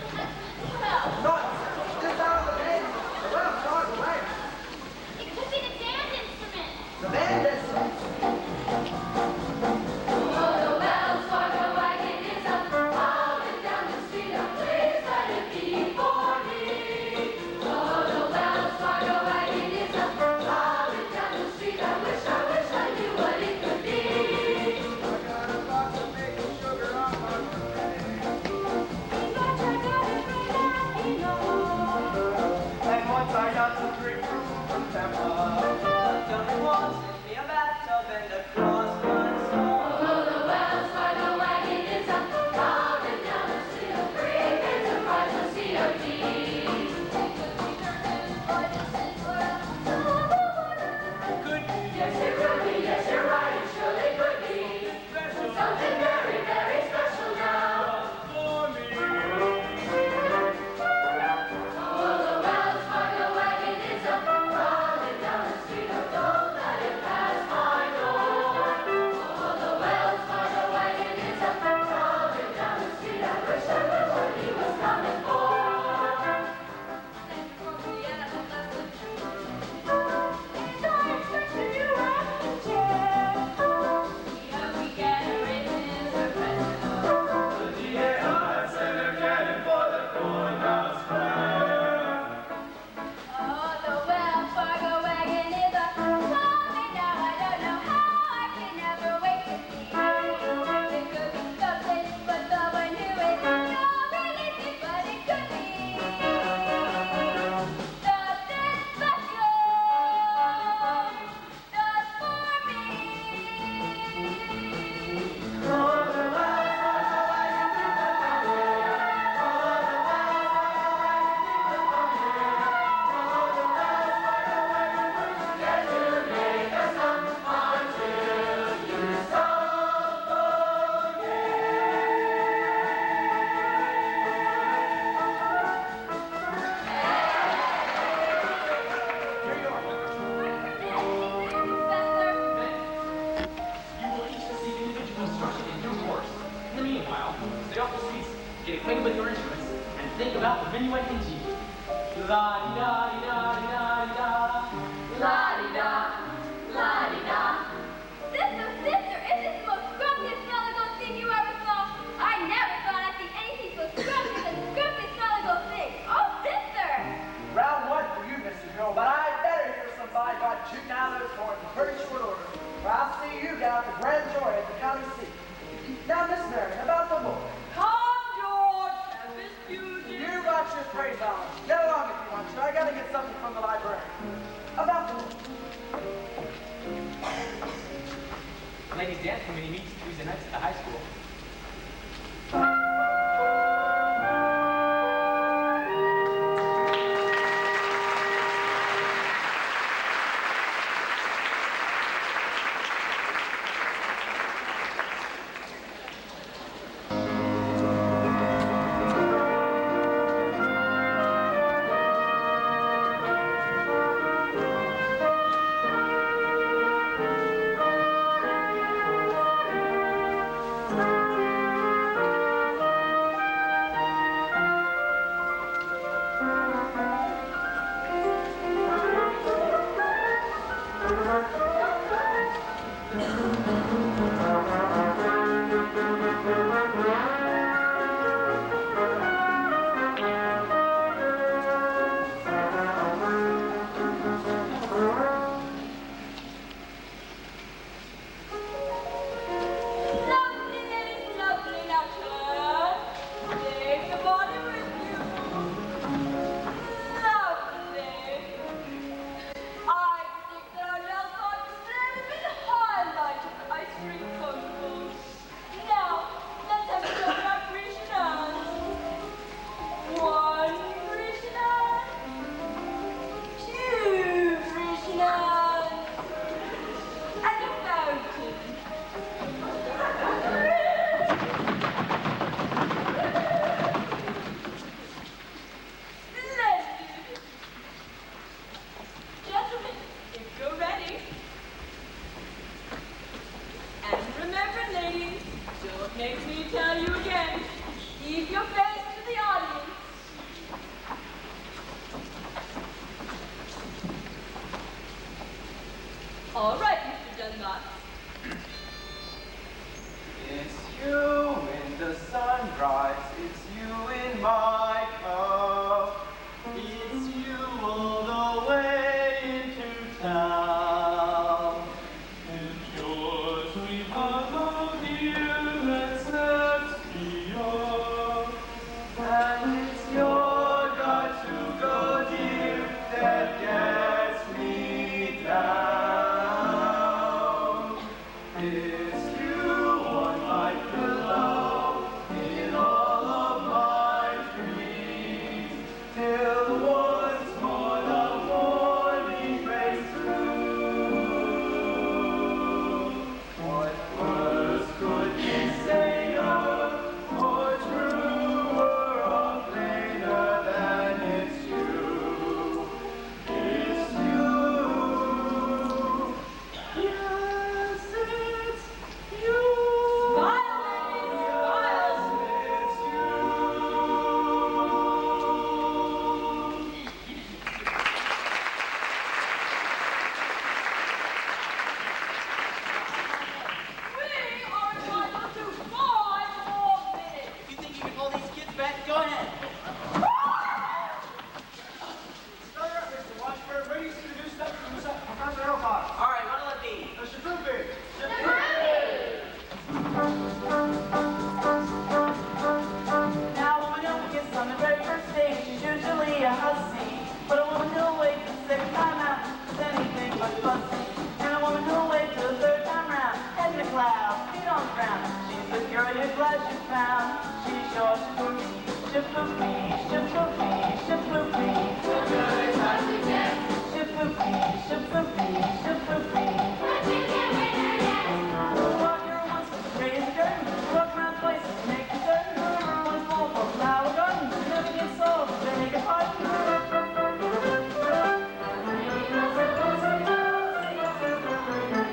Well... Nonsense. Just out of the band. The well far away. It could be the band instrument. The band instrument. Oh, the Wells Fargo wagon is up, hauling down the street. Oh, please let it be for me. Oh, the Wells Fargo wagon is up, hauling down the street. I wish I knew what it could be. I got a box of maple sugar on my birthday. And once I got some grapefruit from Tampa. Somebody wants me a bathtub and a cross-run stone. Oh, the Wells Fargo wagon is up, hauling down the street. Oh, free kids and rides on COD. Could be Yes, it could be. Yes, you're right. It surely could be. special Something very, very special now. for me. Oh, the Wells Fargo wagon is up, hauling down the street. Oh, don't let it pass my door. Oh, the Wells Fargo wagon is up, hauling down the street. I wish I knew what he was coming for. Oh, the Wells Fargo wagon is a coming now. I don't know how I can never wait to see. It could be something, but someone who is not realistic, but it could be something special just for me. You will each receive individual instruction in due course. In the meanwhile, stay off the streets, get acquainted with your instruments, and think about the minuet and G. La-di-da-di-da-di-da-di-da. La-di-da, la-di-da. Sister, is this the most scrumpiest smellicle thing you ever saw? I never thought I'd see anything so scrumpy than the scrumpiest smellicle thing. Oh, sister! Round one for you, Mr. Girl, but I better hear somebody about shooting out those horns in pretty short order. Or I'll see you down at the Grand Joy at the county seat. Now, Miss Mary, about the boy. Come, George, and this music. You got your praise on. Get along if you want to. I gotta get something from the library. About the boy. The ladies' dance committee meets Tuesday nights at the high school. Oh, glad you found. She's your ship-a-pee, ship-a-pee, ship-a-pee. The good is hard to get. Ship-a-pee, ship-a-pee, ship-a-pee. But you can't win her yet. Well, you're once a crazy girl, walk around places, make you turn. Once more for flower garden, never get sold, beg your pardon.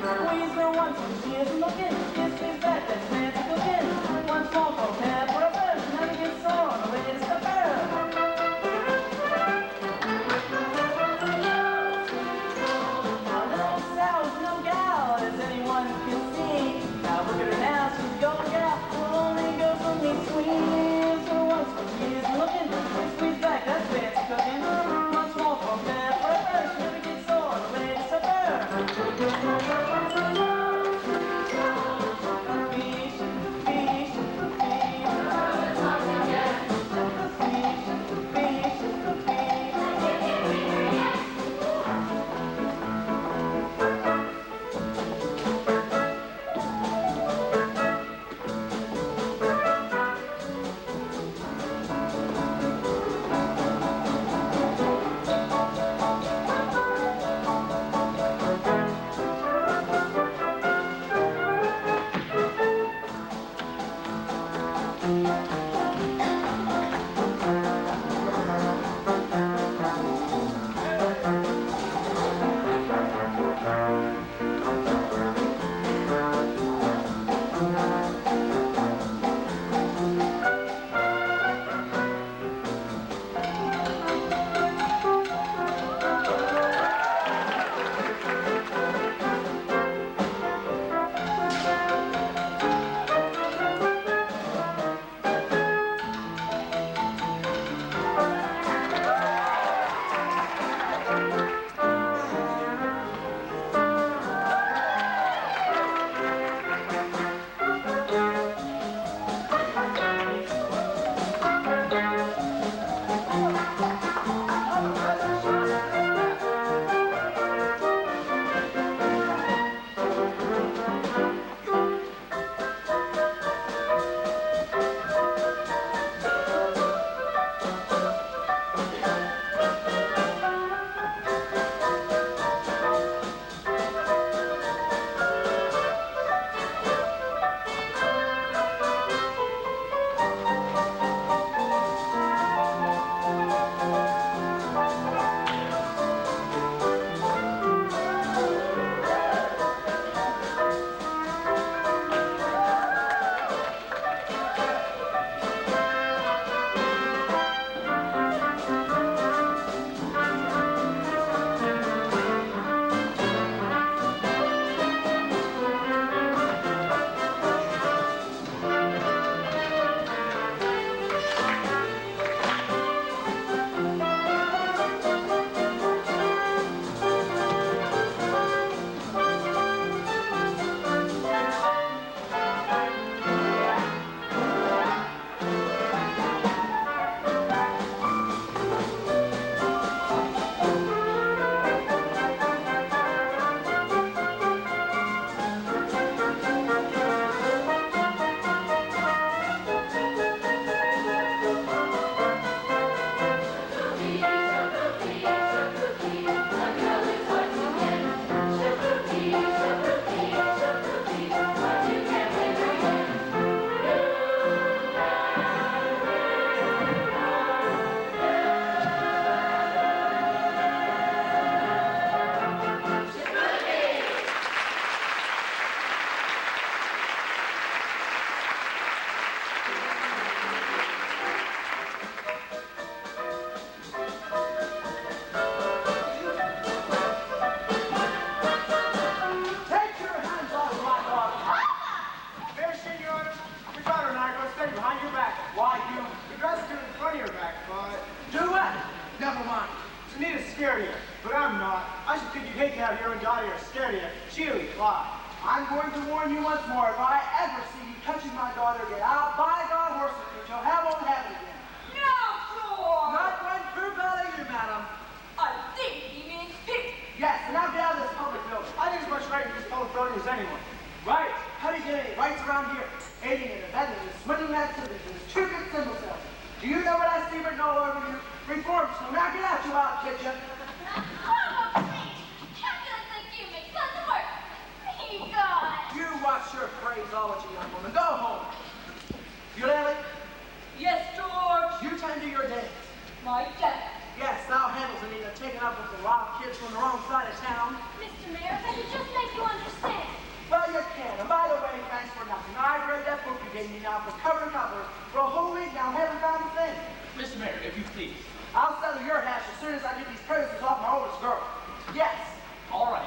Squeeze her once when she isn't looking, kiss me back, that's fancy cooking. Once more for pepper rubber, never get sold, the way to step her. Now little Sal's no gal, as anyone can see. Now look at her now, she's your gal, will only go for me. Squeeze her once when she isn't looking, squeeze back, that's fancy cooking. Once more for pepper rubber, she never gets sold, the way to step her. I'm going to warn you once more, if I ever see you touching my daughter again, I'll buy God horses you shall have won't have it again. No, sure. Not one fruit bell either, madam. I think he means thick. Yes, and now get out of this public building. I think as much right in this public building as anyone. Right. How do you get any rights around here? Aiding and abetting is Reform school. Now get out, you wild kid, you. Oh, please. Calculus like you make tons of work. Thank God. You watch your phraseology, young woman. Go home. Eulalie, Yes, George. you tend to your dance. My dad. Yes, thou handles Anita taking up with the rob kids from the wrong side of town. Mr. Mayor, if I could just make you understand. Well, you can. And by the way, thanks for nothing. I've read that book you gave me now for cover to cover for a whole week now. Haven't found a thing. Mr. Mayor, if you please. I'll settle your hash as soon as I get these presents off my oldest girl. Yes. All right.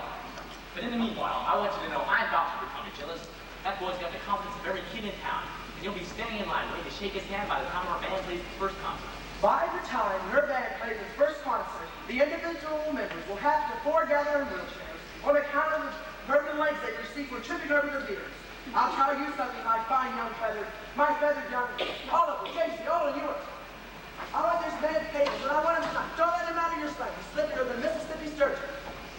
But in the meanwhile, I want you to know I'm about to become a jealous. That boy's got the confidence of every kid in town. And you'll be standing in line waiting to shake his hand by the time our band plays its first concert. By the time your band plays its first concert, the individual members will have to foregather in wheelchairs on account of the broken legs they receive from tripping over the beers. I'll tell you something, my fine young feathered, my feathered young, all of you, Casey, all of you. I want this band cables, and I want him to don't let him out of your sight. He's slippier than Mississippi sturgeon.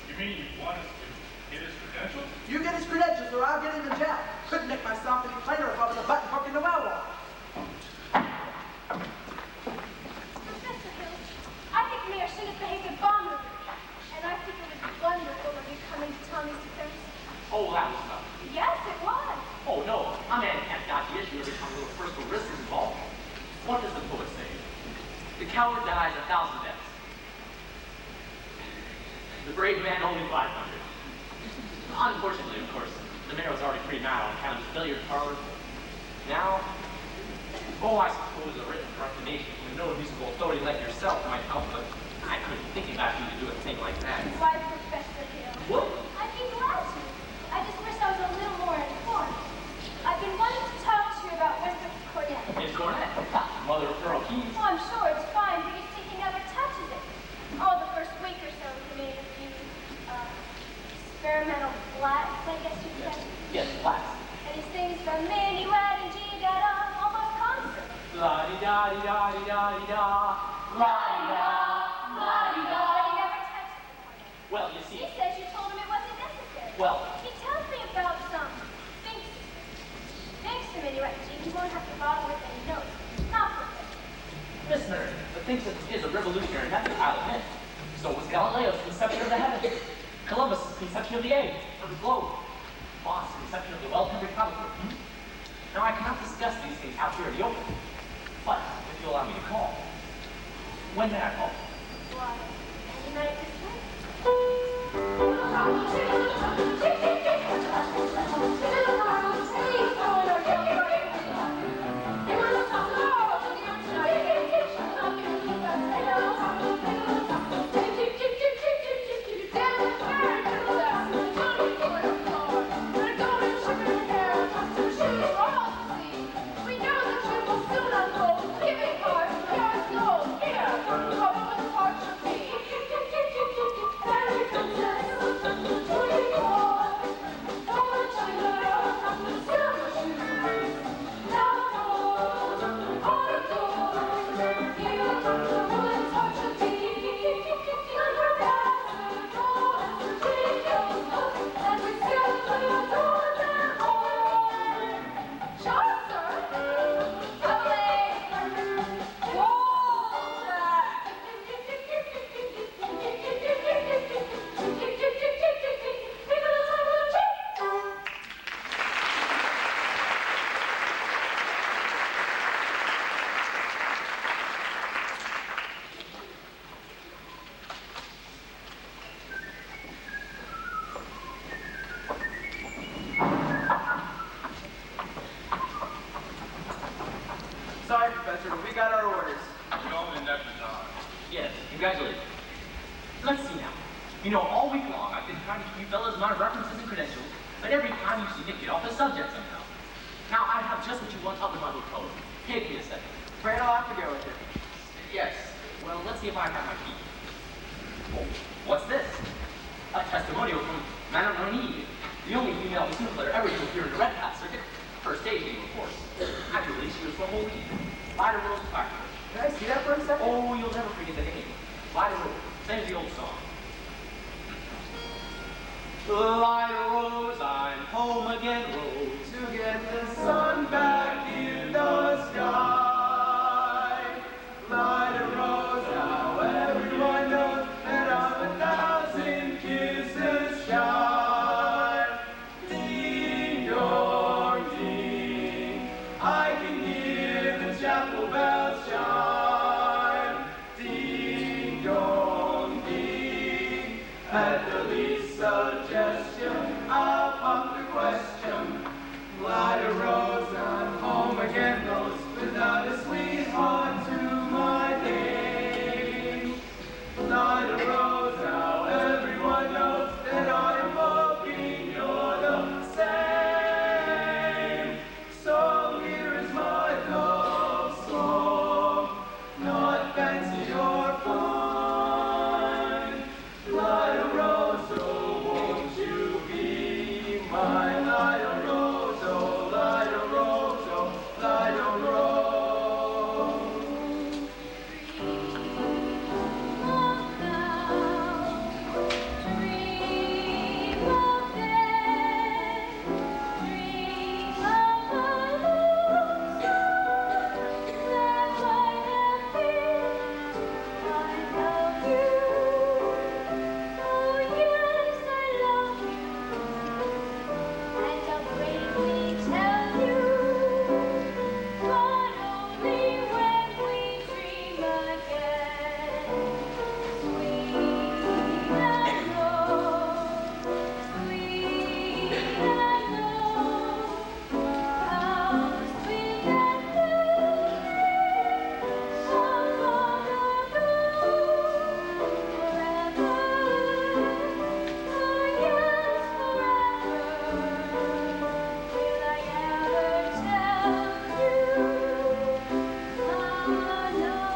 You mean you want us to get his credentials? You get his credentials, or I'll get him in jail. Couldn't make myself any plainer if I was a button hook in the well wall. Professor Hill, I think Mayor Shouldn't behaved abominably. And I think it was wonderful of you coming to Tommy's defense. Oh, that was nothing. Yes, it was. Oh, no. A man can't dodge the issue every time a little personal risk is involved. What does the poet say? The coward dies 1,000 deaths. The brave man only 500. Unfortunately, of course, the mayor was already pretty mad on account of his failure to parlor. Now, I suppose a written proclamation from a known musical authority like yourself might help, but I couldn't think about you to do a thing like that. Why, Professor Hill? What? I'd be glad to. I just wish I was a little more informed. I've been wanting to talk to you about Winthrop Cornet. Miss Cornet, mother of Earl Keys. Oh, I'm sure it's fine, but you see, he never touches it. Oh, the first week or so, he made a few, experimental flats, I guess you'd say. Yes, flats. And he sings the minuet and G-da almost concert. La-di-da-di-da-di-da-di-da. La-di-da, la-di-da. But he never touches it. Well, you see, He says you told him it wasn't necessary. well, He tells me about some things. Thanks to minuet G, he won't have to bother with any notes. Not with it. Miss Mary, the thinks it is a revolutionary method, I'll admit. So was Galileo's conception of the heavens, Columbus' conception of the egg, of the globe, Moss' conception of the well-tempered caliber. Now, I cannot discuss these things out here in the open, but if you'll allow me to call, when may I call? Why, any night this week. We know that you will soon unfold. Giving heart, yours gold. Here, what woman's heart should be. Very princess, who you are, golden sugar, silver shoes, now gold, all adored. Here, what woman's heart should be. And her answer, gold, ridiculous look, and we simply adore them all. Sure, sir. Sorry, Professor, but we got our orders. Yes, congratulations. Let's see now. You know, all week long, I've been trying to keep you fellas my references and credentials, but every time you seem to get off the subject somehow. Now, I have just what you want up in my hotel room. Take me a second. Afraid I'll have to go with it. Yes. Well, let's see if I have my key. Oh, what's this? A testimonial from Madame Renée, the only female bassoon player ever to appear in the Red Hat circuit. Her stage name, of course. Actually, she was from Moline. Vida Rose Parker. Can I see that for a second? Oh, you'll never forget the name. Vida Rose. Same as the old song. Vida Rose, I'm home again, Rose. To get the sun back in the sky. Light a rose, At the least suggestion, I'll pump the question. Light a rose, I'm home again, Rose, without a sweetheart to my name. Light a rose, now everyone knows that I'm hoping you're the same. So here is my love song, not fancy or fun. Light a rose, oh, won't you be mine? Light a rose, oh, light a rose, oh, light a rose.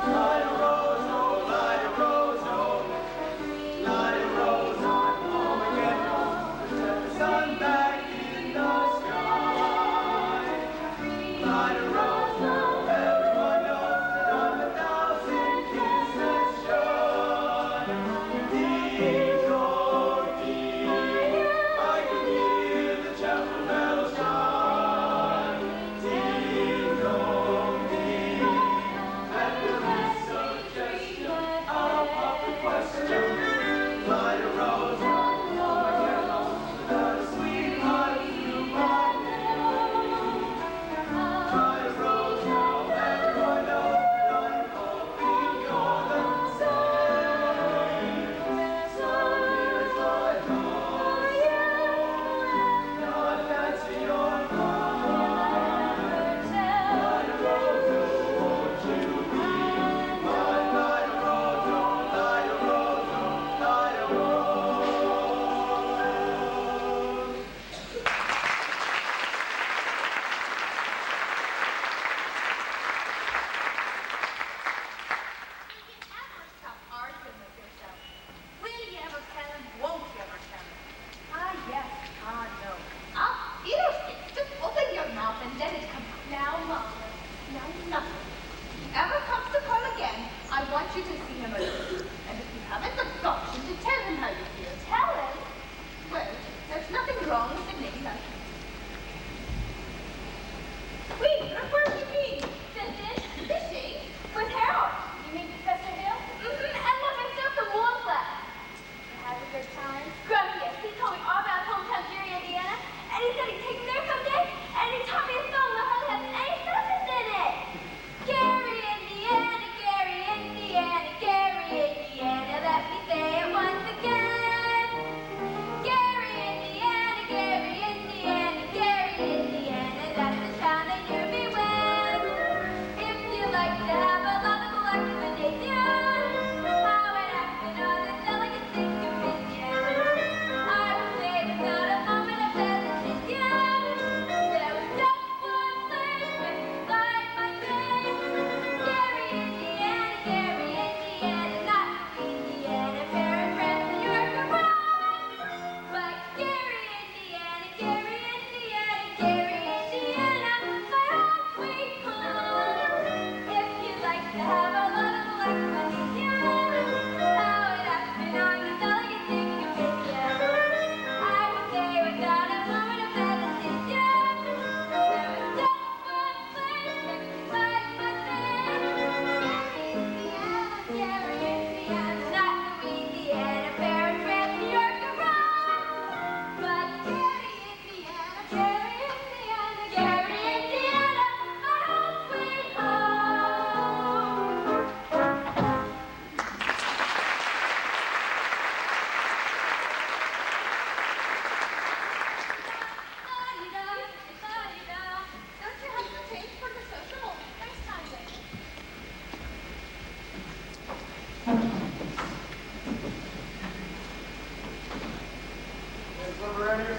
Light a rose,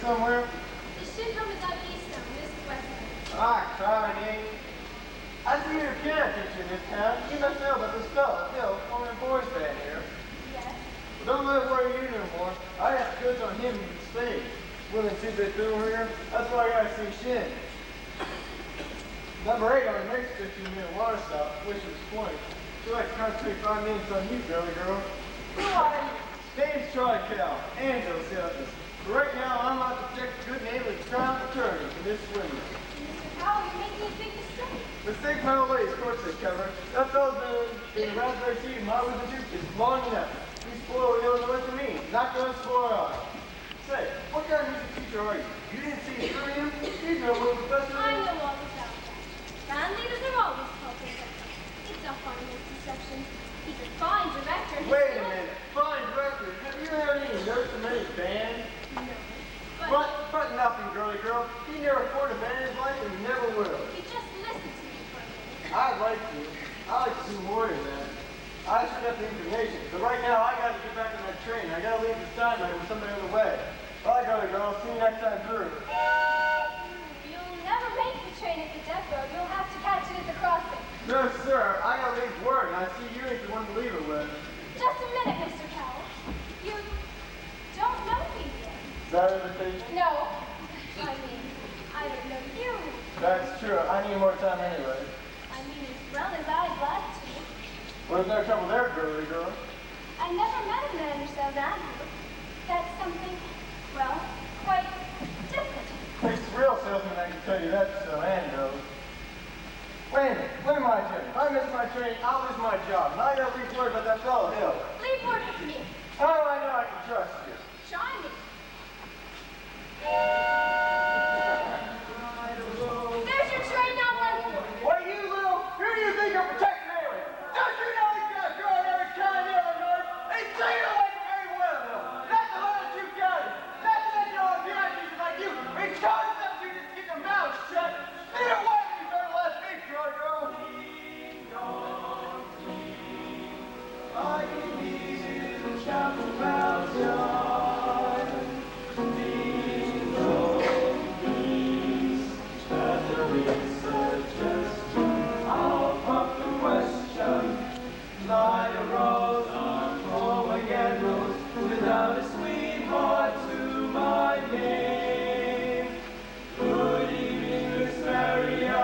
somewhere? It should come as out east now. This is west side. Ah, carnage. I see you're a piano teacher in this town. You must know about this fella, Bill, owning a boys band here. Yes. Well, don't let it worry you no more. I have goods on him in spades. Willing to bit through here. That's why I gotta see Shin. Number 8 only makes 15-minute water stop, which is 20. So I can't take 5 minutes on you, girly girl. Who are you? Name's Charlie Cal, Angel Selfless. But right now, I'm out to protect the good name of the crown attorney for this swindler. Mr. Powell, you're making a big mistake. Mistake my old lady, of course they cover. That fella's been in the raspberry seed and my with the juke is long enough. He's spoiled Illinois for me, not gonna spoil us. Say, what kind of music teacher are you? You didn't see it through him? He's no little professor. I know all about that. Band leaders are always culprits. It's a harmless deception. He's a fine director. Wait a minute, fine director. Have you heard any notes from any band? No. But nothing, girly girl. He never poured a band in his life and he never will. You just listen to me for a minute. I'd like to. I'd like to do more than that. I should have the information. But right now, I gotta get back on that train. I gotta leave the Steinway with somebody on the way. Bye, girly girl. See you next time through. You'll never make the train at the depot. You'll have to catch it at the crossing. No, sir. I gotta leave work, and I see you ain't the one to leave it with. Just a minute, Mr. Powell. You don't know me yet. Is that invitation? No. I mean, I don't know you. That's true. I need more time anyway. I mean, as well as I'd like to. Well, there's no trouble there, girly girl. I never met a man who sells Andrew. That's something, well, quite different. It's a real salesman, I can tell you that, so Ann knows. Wait a minute. What am I doing? If I miss my train, I'll lose my job. And I gotta leave word about that fellow Hill. Leave word with me. How do I know I can trust you? Try me. There's your train number. What you little? Who do you think you're protecting anyway? Don't you know he's got a girl in every county in Illinois? He's taken away from every one of them. That's the one that you got. That's the all PITs like you. He's charging them to just keep their mouths shut. Stay away from your last big girl, girl. I can hear the chapel bells chime. Ding dong, peace. As the wind suggestion, I'll pop the question. Light a rose on again rose without a sweetheart to my name. Good evening, Miss Marianne.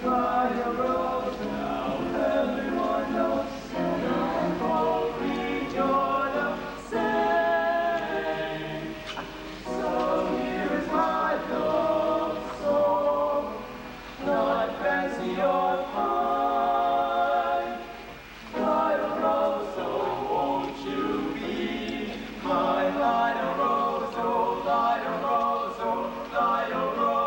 Light a rose now, everyone knows. Now all rejoin the same. So here's my love song, not fancy or fine. Light a rose, oh, won't you be my light a rose, oh, light a rose, oh, light a rose.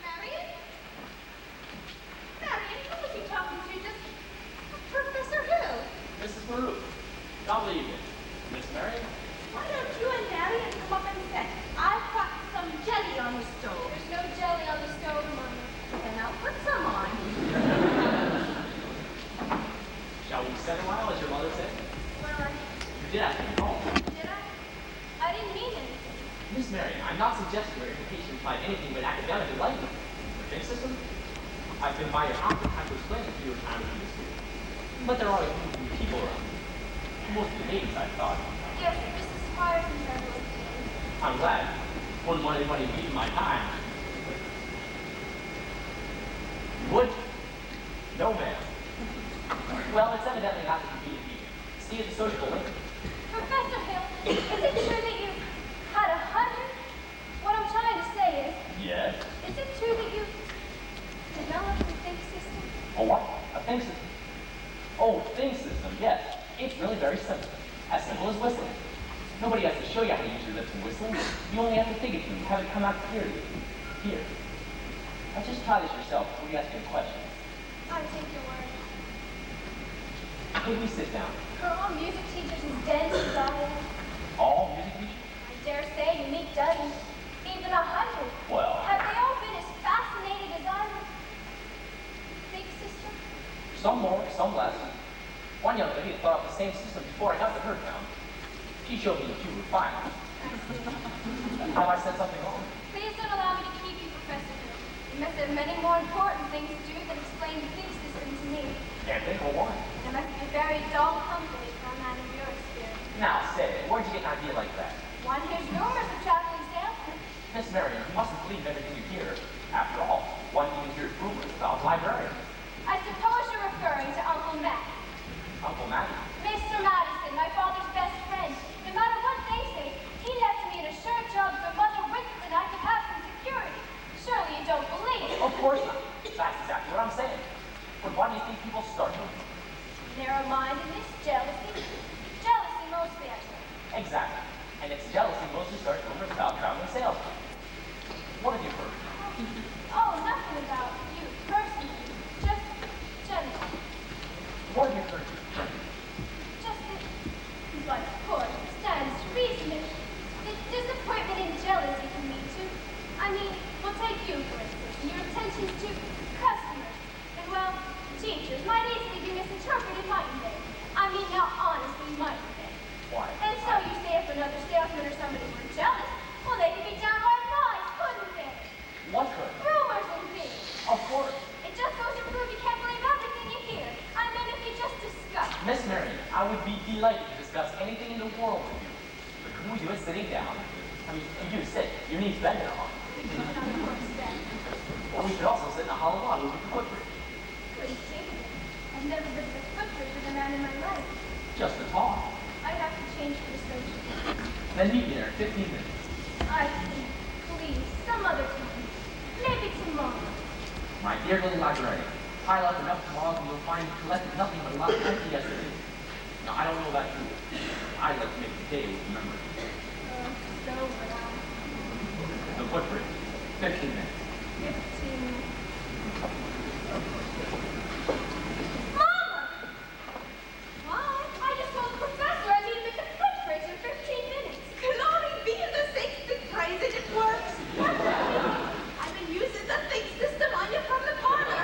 Marion? Marion, who was you talking to? Just Professor Hill. Mrs. Maru, don't believe it. Miss Marion? Why don't you and Marion come up and sit? I've got some jelly on the stove. There's no jelly on the stove, Mama. Then I'll put some on. Shall we set a while, as your mother said? Well, You did ask me to call. did I? I didn't mean anything. Miss Marion, I'm not suggesting your education implied anything but academic enlightenment. The think system? I've been by your house and to explain it to you as time to the school. But there are always new people around. Most of the ladies, I thought. Yes, Mrs. Squires and several. I'm glad. Wouldn't want anybody beating my time. Would you? No, ma'am. Well, it's evidently not the convenient meeting. See you at the social link. Professor Hill, is it true that you had 100? What I'm trying to say is, Yes. is it true that you developed a think system? A what? A think system? Oh, think system, yes. It's really very simple. As simple as whistling. Nobody has to show you how to use your lips in whistling. You only have to think it through, have it come out clearly. Here. Now just try this yourself before you ask me a question. I take your word. Could we sit down? Are all music teachers as dense as I am? All music teachers? I dare say you meet dozens, even 100. Well, Have they all been as fascinated as I was? Big system? some more, some less. One young lady had thought up the same system before I got to her town. She showed me a few refinements. Have I said something wrong? Please don't allow me to keep you, Professor Hill. You must have many more important things to do than explain the big system to me. Can't think of one. And it must be a very dull company for a man of your experience. Now, say, where'd you get an idea like that? One hears rumors of traveling salesmen. Miss Marion, you mustn't believe everything you hear. After all, one even hears rumors about librarians. I suppose you're referring to Uncle Matt. Uncle Matty. Mr. Madison, my father's best friend. No matter what they say, he left me an assured job so Mother Wicked and I could have some security. Surely you don't believe it. Of course not. That's exactly what I'm saying. But why do you think people start moving? Narrow-mindedness, jealousy. Jealousy mostly, I think. Exactly. And it's jealousy mostly starts rumors about traveling salesmen. What have you heard? Oh, nothing about you personally. Just generally. What have you heard? Just that, but of course, it stands to reason that disappointment and jealousy can lead to. I mean, we'll take you, for instance, and your attentions to customers. And, well, teachers might easily be misinterpreted, mightn't they? I mean, now, honestly, mightn't they? Why? And so you say if another salesman or somebody were jealous, well, they could be downright lies, couldn't they? What could? Rumors and things. Of course. It just goes to prove you can't believe everything you hear. I mean, if you just discuss. Miss Marion, I would be delighted to discuss anything in the world with you. But could we do it sitting down? I mean, you do sit. Your knees bending on. Or we could also sit in a hollow log with the footbridge. Couldn't think of it. I've never been to the footbridge with a man in my life. Just to talk. I'd have to change for the social. Then meet me there in 15 minutes. I think, please, some other time. Maybe tomorrow. My dear little librarian, pile up enough tomorrow and you'll find you collected nothing but a lot of empty yesterday. Now, I don't know about you. I'd like to make the day with memory. So would I. The footbridge. 15 minutes. 15. Mama! Why? I just told the professor I meet him at the footbridge in 15 minutes. Glory be to the saints that praise it, it works. I've been using the think system on you from the parlor.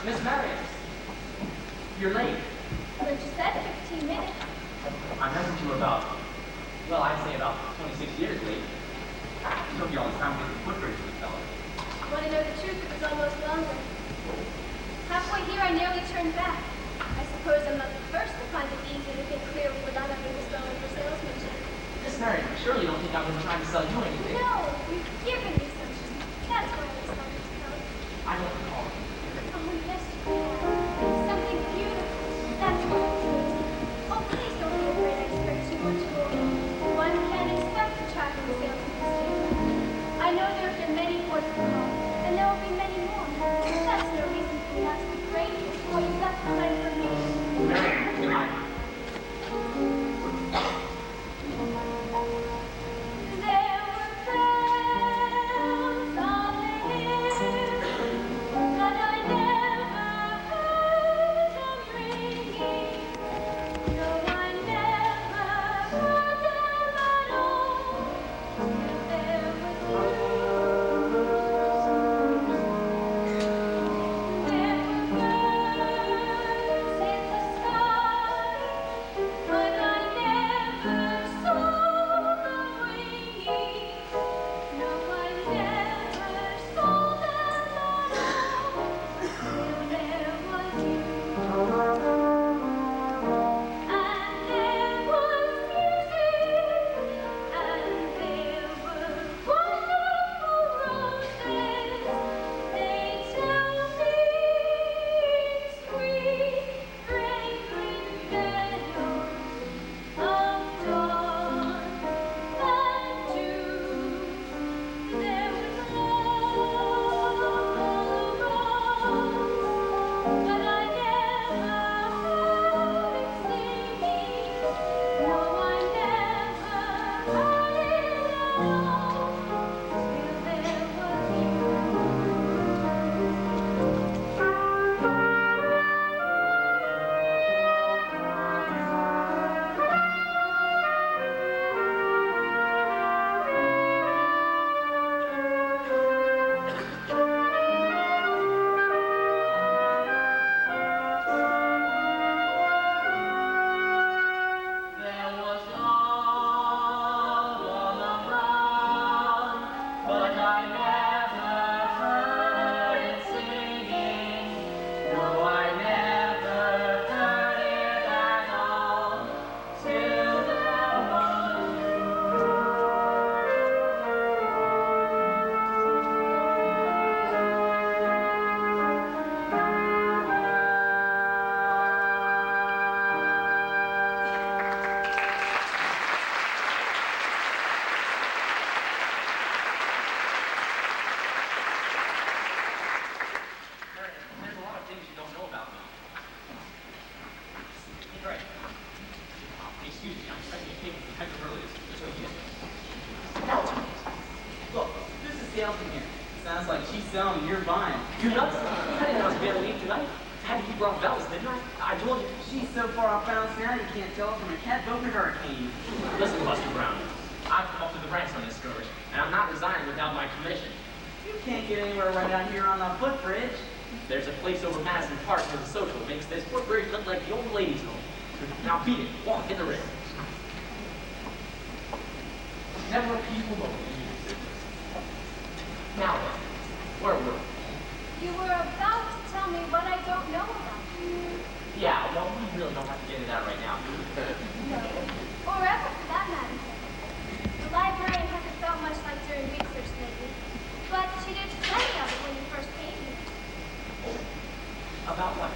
Miss Marion, you're late. But you said 15 minutes. I measured you about, well, I'd say about 26 years late. It took you all this time to get the footbridge with the fellow. Want to know the truth, it was almost longer. Halfway here, I nearly turned back. I suppose I'm not the first to find it easy to think clearly without having to spell in for salesmanship. Miss Marion, you surely don't think I've been trying to sell you anything. No, you've given me something. That's why I was telling you to come. I don't recall it. Oh, yes, you have. Something beautiful. That's what it is. Oh, please don't be afraid I expect too much more. One can't expect to travel the salesman to stay. I know there have been many ports of call, and there will be many more. That's no reason for me not to be grateful for what you've left behind for me. Marion, There were bells on the hill, but I never heard them ringing. No, I never heard them at all. Till there was you. There were birds in the sky, but I never saw them ringing. No, I never saw them at all. Till there was you. And there was music, and there were wonderful roses. They tell me sweet, fragrant meadows of dawn and dew. There was love all around, but I never heard it singing. No, I never heard it at all. Till there was There was love all around, but I never heard it singing. No, I never heard it at all. Till there was Marion, there's a lot of things you don't know about me. Right. Excuse me, I'm expecting a cable from Hector earlier. Just go get it. Now tell me. Look, this is salesman here. Sounds like she's selling, you're buying. You nuts? I didn't know I was going to leave tonight. I had to keep her off bells, didn't I? I told you. She's so far off balance now you can't tell from a catboat in a hurricane. Listen, Buster Brown. I've come up to the ranks on this scourge, and I'm not resigning without my commission. You can't get anywhere right out here on the footbridge. There's a place over Madison Park where the social makes this footbridge look like the old ladies' home. Now beat it. Walk in the ring. Never a peaceful moment in your business. Now then, where were we? You were about to tell me what I don't know about you. Yeah, well, we really don't have to get into that right now. No. Or ever, for that matter. The librarian hasn't felt much like doing research lately, but she did plenty of it when you first came here. About what?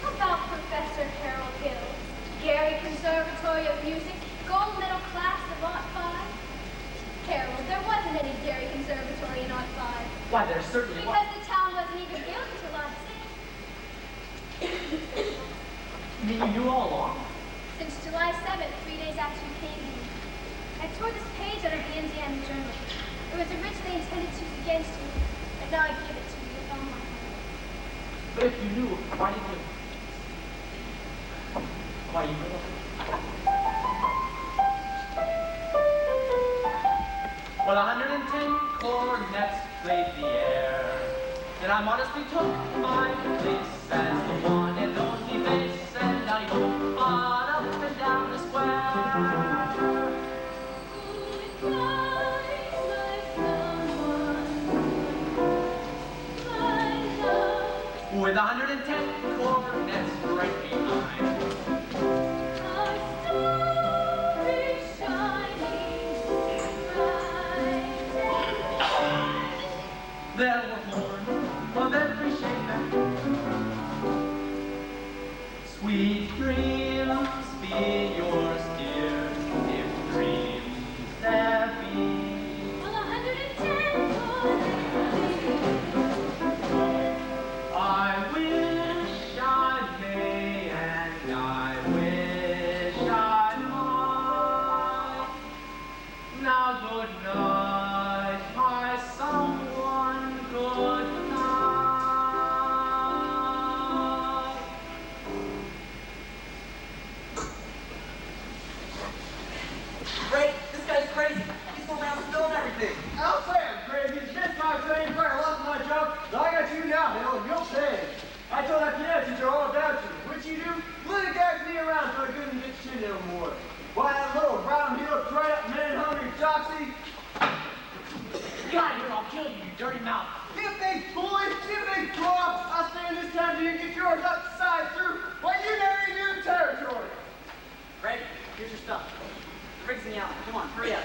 About Professor Harold Hill, Gary Conservatory of Music, gold medal class of Art 5. Harold, there wasn't any Gary Conservatory in Art 5. Why, there certainly was. Because the town wasn't even built until Art 6. You mean you knew all along? Since July 7th, 3 days after you came here. I tore this page out of the Indiana Journal. It was originally intended to use against you, and now I give it to you with all my heart. But if you knew, why didn't you? Why you knew? Well, 110 cornets played the air. Then I modestly took my place as the one and only bass, and I go on up and down the square. Goodbye, my someone. 110th cornet's right behind. Our star is shining bright and bright. There were horns of every shape and sweet dreams be yours, dear, if dreams there be. Well, 110 I wish I may and I wish I might. Now good night, my someone, good night. Great, this guy's crazy. He's going around spilling everything. I'll say I'm crazy. It's missed my train, I lost my job, but I got you now, Bill, and you'll pay. I told that piano teacher all about you. What'd you do? Litigated me around so I couldn't get shit no more. Why, that little brown heel, right up man-hungry Doxy. Get out of here, I'll kill you, you dirty mouth. You think, boy, you think, dwarf, I'll stay in this town till you get yours up the side through. Why, you never in your territory. Greg, here's your stuff. The rig's in the alley. Come on, hurry up.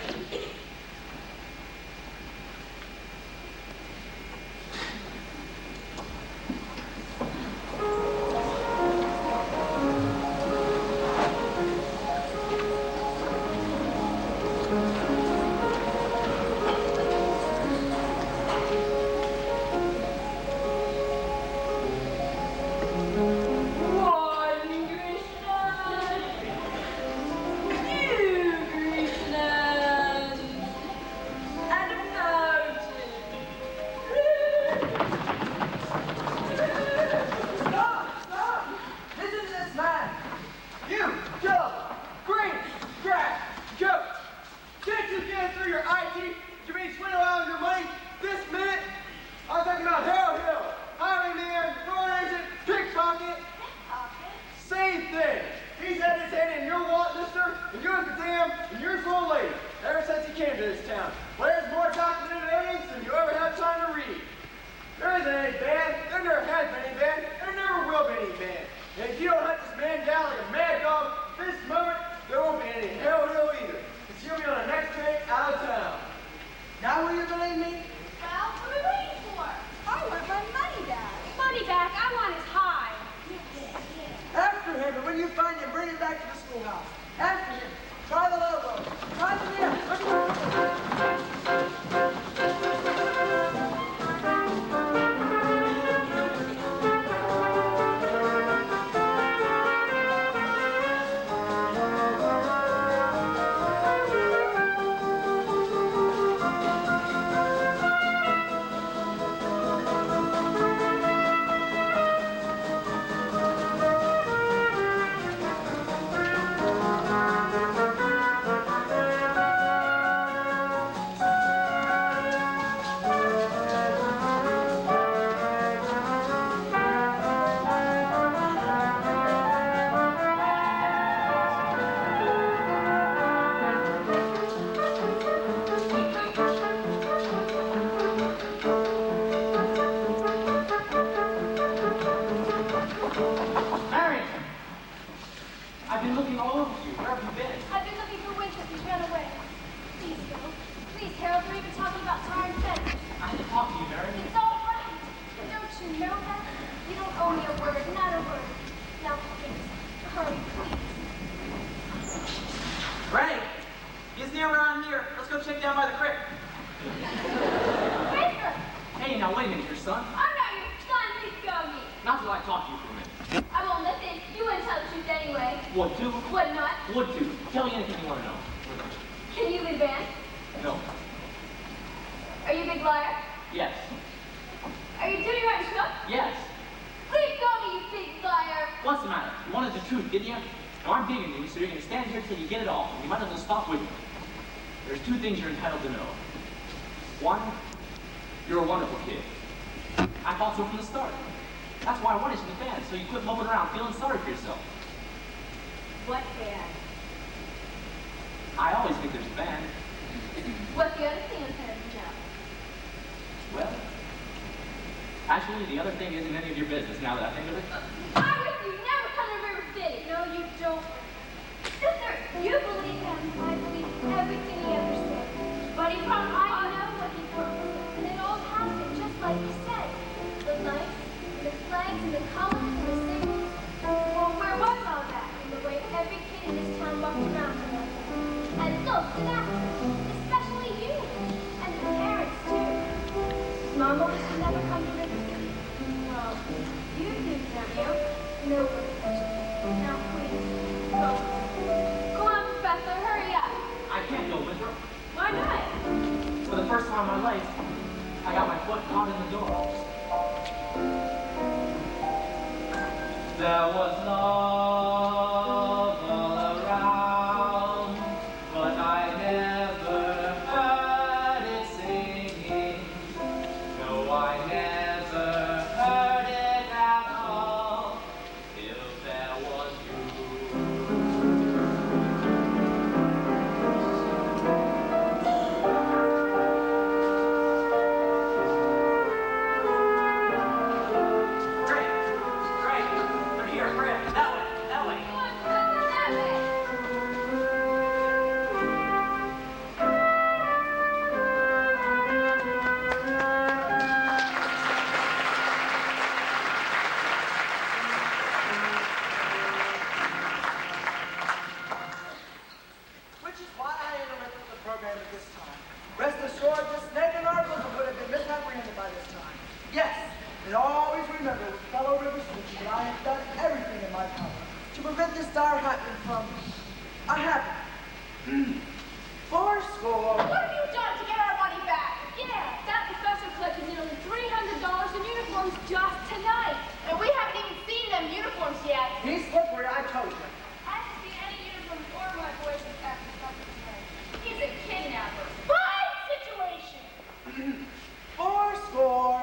Stop! Listen to this man. You, Joe, Green, Crack, Joe. Can't you get through your IT? You mean swindle out of your money this minute? I'm talking about Harold Hill, highwayman, fraud agent, pickpocket. Same thing. He's had his hand in your wallet, mister, and yours the dam, and yours the old lady, ever since he came to this town. Well, there's more documented evidence than you ever have time to read. There isn't any band, there never has been any band, there never will be any band. And if you don't hunt this man down like a mad dog this moment, there won't be any Harold Hill either. Because you'll be on the next train out of town. Now will you believe me? Well, what are we waiting for? I want my money back. Money back, I want his hide. After him, and when you find him, bring him back to the schoolhouse. After him. Try the logo. Try the nib. Mary! I've been looking all over you. Where have you been? I've been looking for Winter. He's run away. Please, Bill. Please, Harold, we're even talking about time fence. I had to talk to you, Mary. It's all right. Don't you know that? You don't owe me a word, not a word. Now, please, hurry, please. Greg, he's near around here. Let's go check down by the creek. Winter! Hey, now wait a minute here, son. I'm not your son. Please go me. Not till I talk to you for a minute. I won't listen. You wouldn't tell the truth anyway. Would do? Would not. Would do. Tell me anything you want to know. Can you lead band? No. Are you a big liar? Yes. Are you Jimmy Martin Cook? Yes. Please go me, you big liar. What's the matter? You wanted the truth, didn't you? Now I'm bigger than you, so you're going to stand here till you get it all. And you might as well stop with me. There's two things you're entitled to know. One, you're a wonderful kid. I thought so from the start. That's why I wanted you in the band, so you quit moping around feeling sorry for yourself. What band? I always think there's a band. What's the other thing I'm headed to know? Well, Actually, the other thing isn't any of your business now that I think of it. I wish you never come to River City. No, you don't. Sister, you believe him. I believe everything he ever said. But he promised. I know what he promised. And it all happened just like he said. The lights, and the flags, and the colors, and the symbols. Well, where was all that? In the way every kid in this town walked around tonight. And looked and acted. Especially you. And the parents, too. Mama wished you'd never come to River City. Well, you do, don't you? Nobody does. Now, please, go. Go on, Professor, hurry up. I can't go with her. Why not? For the first time in my life, I got my foot caught in the door. There was love all around, but I never heard it singing. No, I never heard it at all, till there was you. Which is why I interrupted the program at this time. Rest assured, this snake in our bosom would have been misapprehended by this time. Yes, and always remember, fellow River City, that I have done everything in my power to prevent this dire happening from a happening. Fourscore. What have you done to get our money back? Yeah, that professor collected nearly $300 in uniforms just tonight. And we haven't even seen them uniforms yet. He's slippery, I told you. I haven't seen any uniforms or my boys in fact tonight. He's a kidnapper. Fine situation. Fourscore.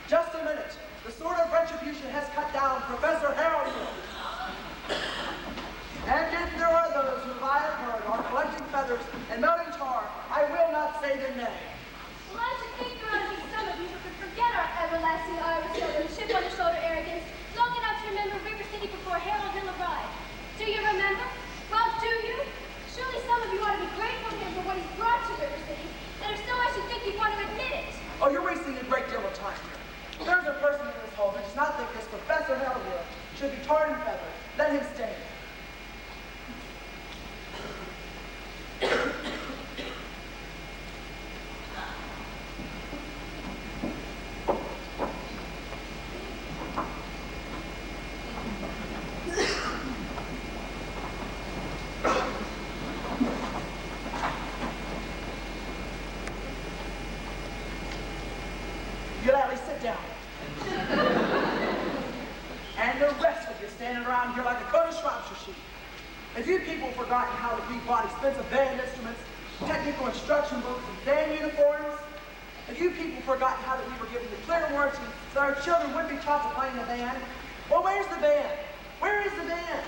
Just a minute. The sword of retribution has cut down Professor Harold. And if there are those who I have heard are collecting feathers and melting tar, I will not say their name. Well, I should think there ought to be some of you who could forget our everlasting Irish Southern chip on your shoulder arrogance long enough to remember River City before Harold Hill arrived. Do you remember? Well, do you? Surely some of you ought to be grateful to him for what he's brought to River City. And if so, I should think you'd want to admit it. Oh, you're wasting a great deal of time here. There's a person in this hall who does not think this Professor Harold here should be tarred and feathered. Let him stay. You'll at least sit down. And the rest of you standing around here like a coat of Shropshire sheep. Have you people forgotten how to beat body expensive band instruments, technical instruction books, and band uniforms? Have you people forgotten how that we were given the clear warranty that our children would be taught to play in a band? Well, where's the band? Where is the band?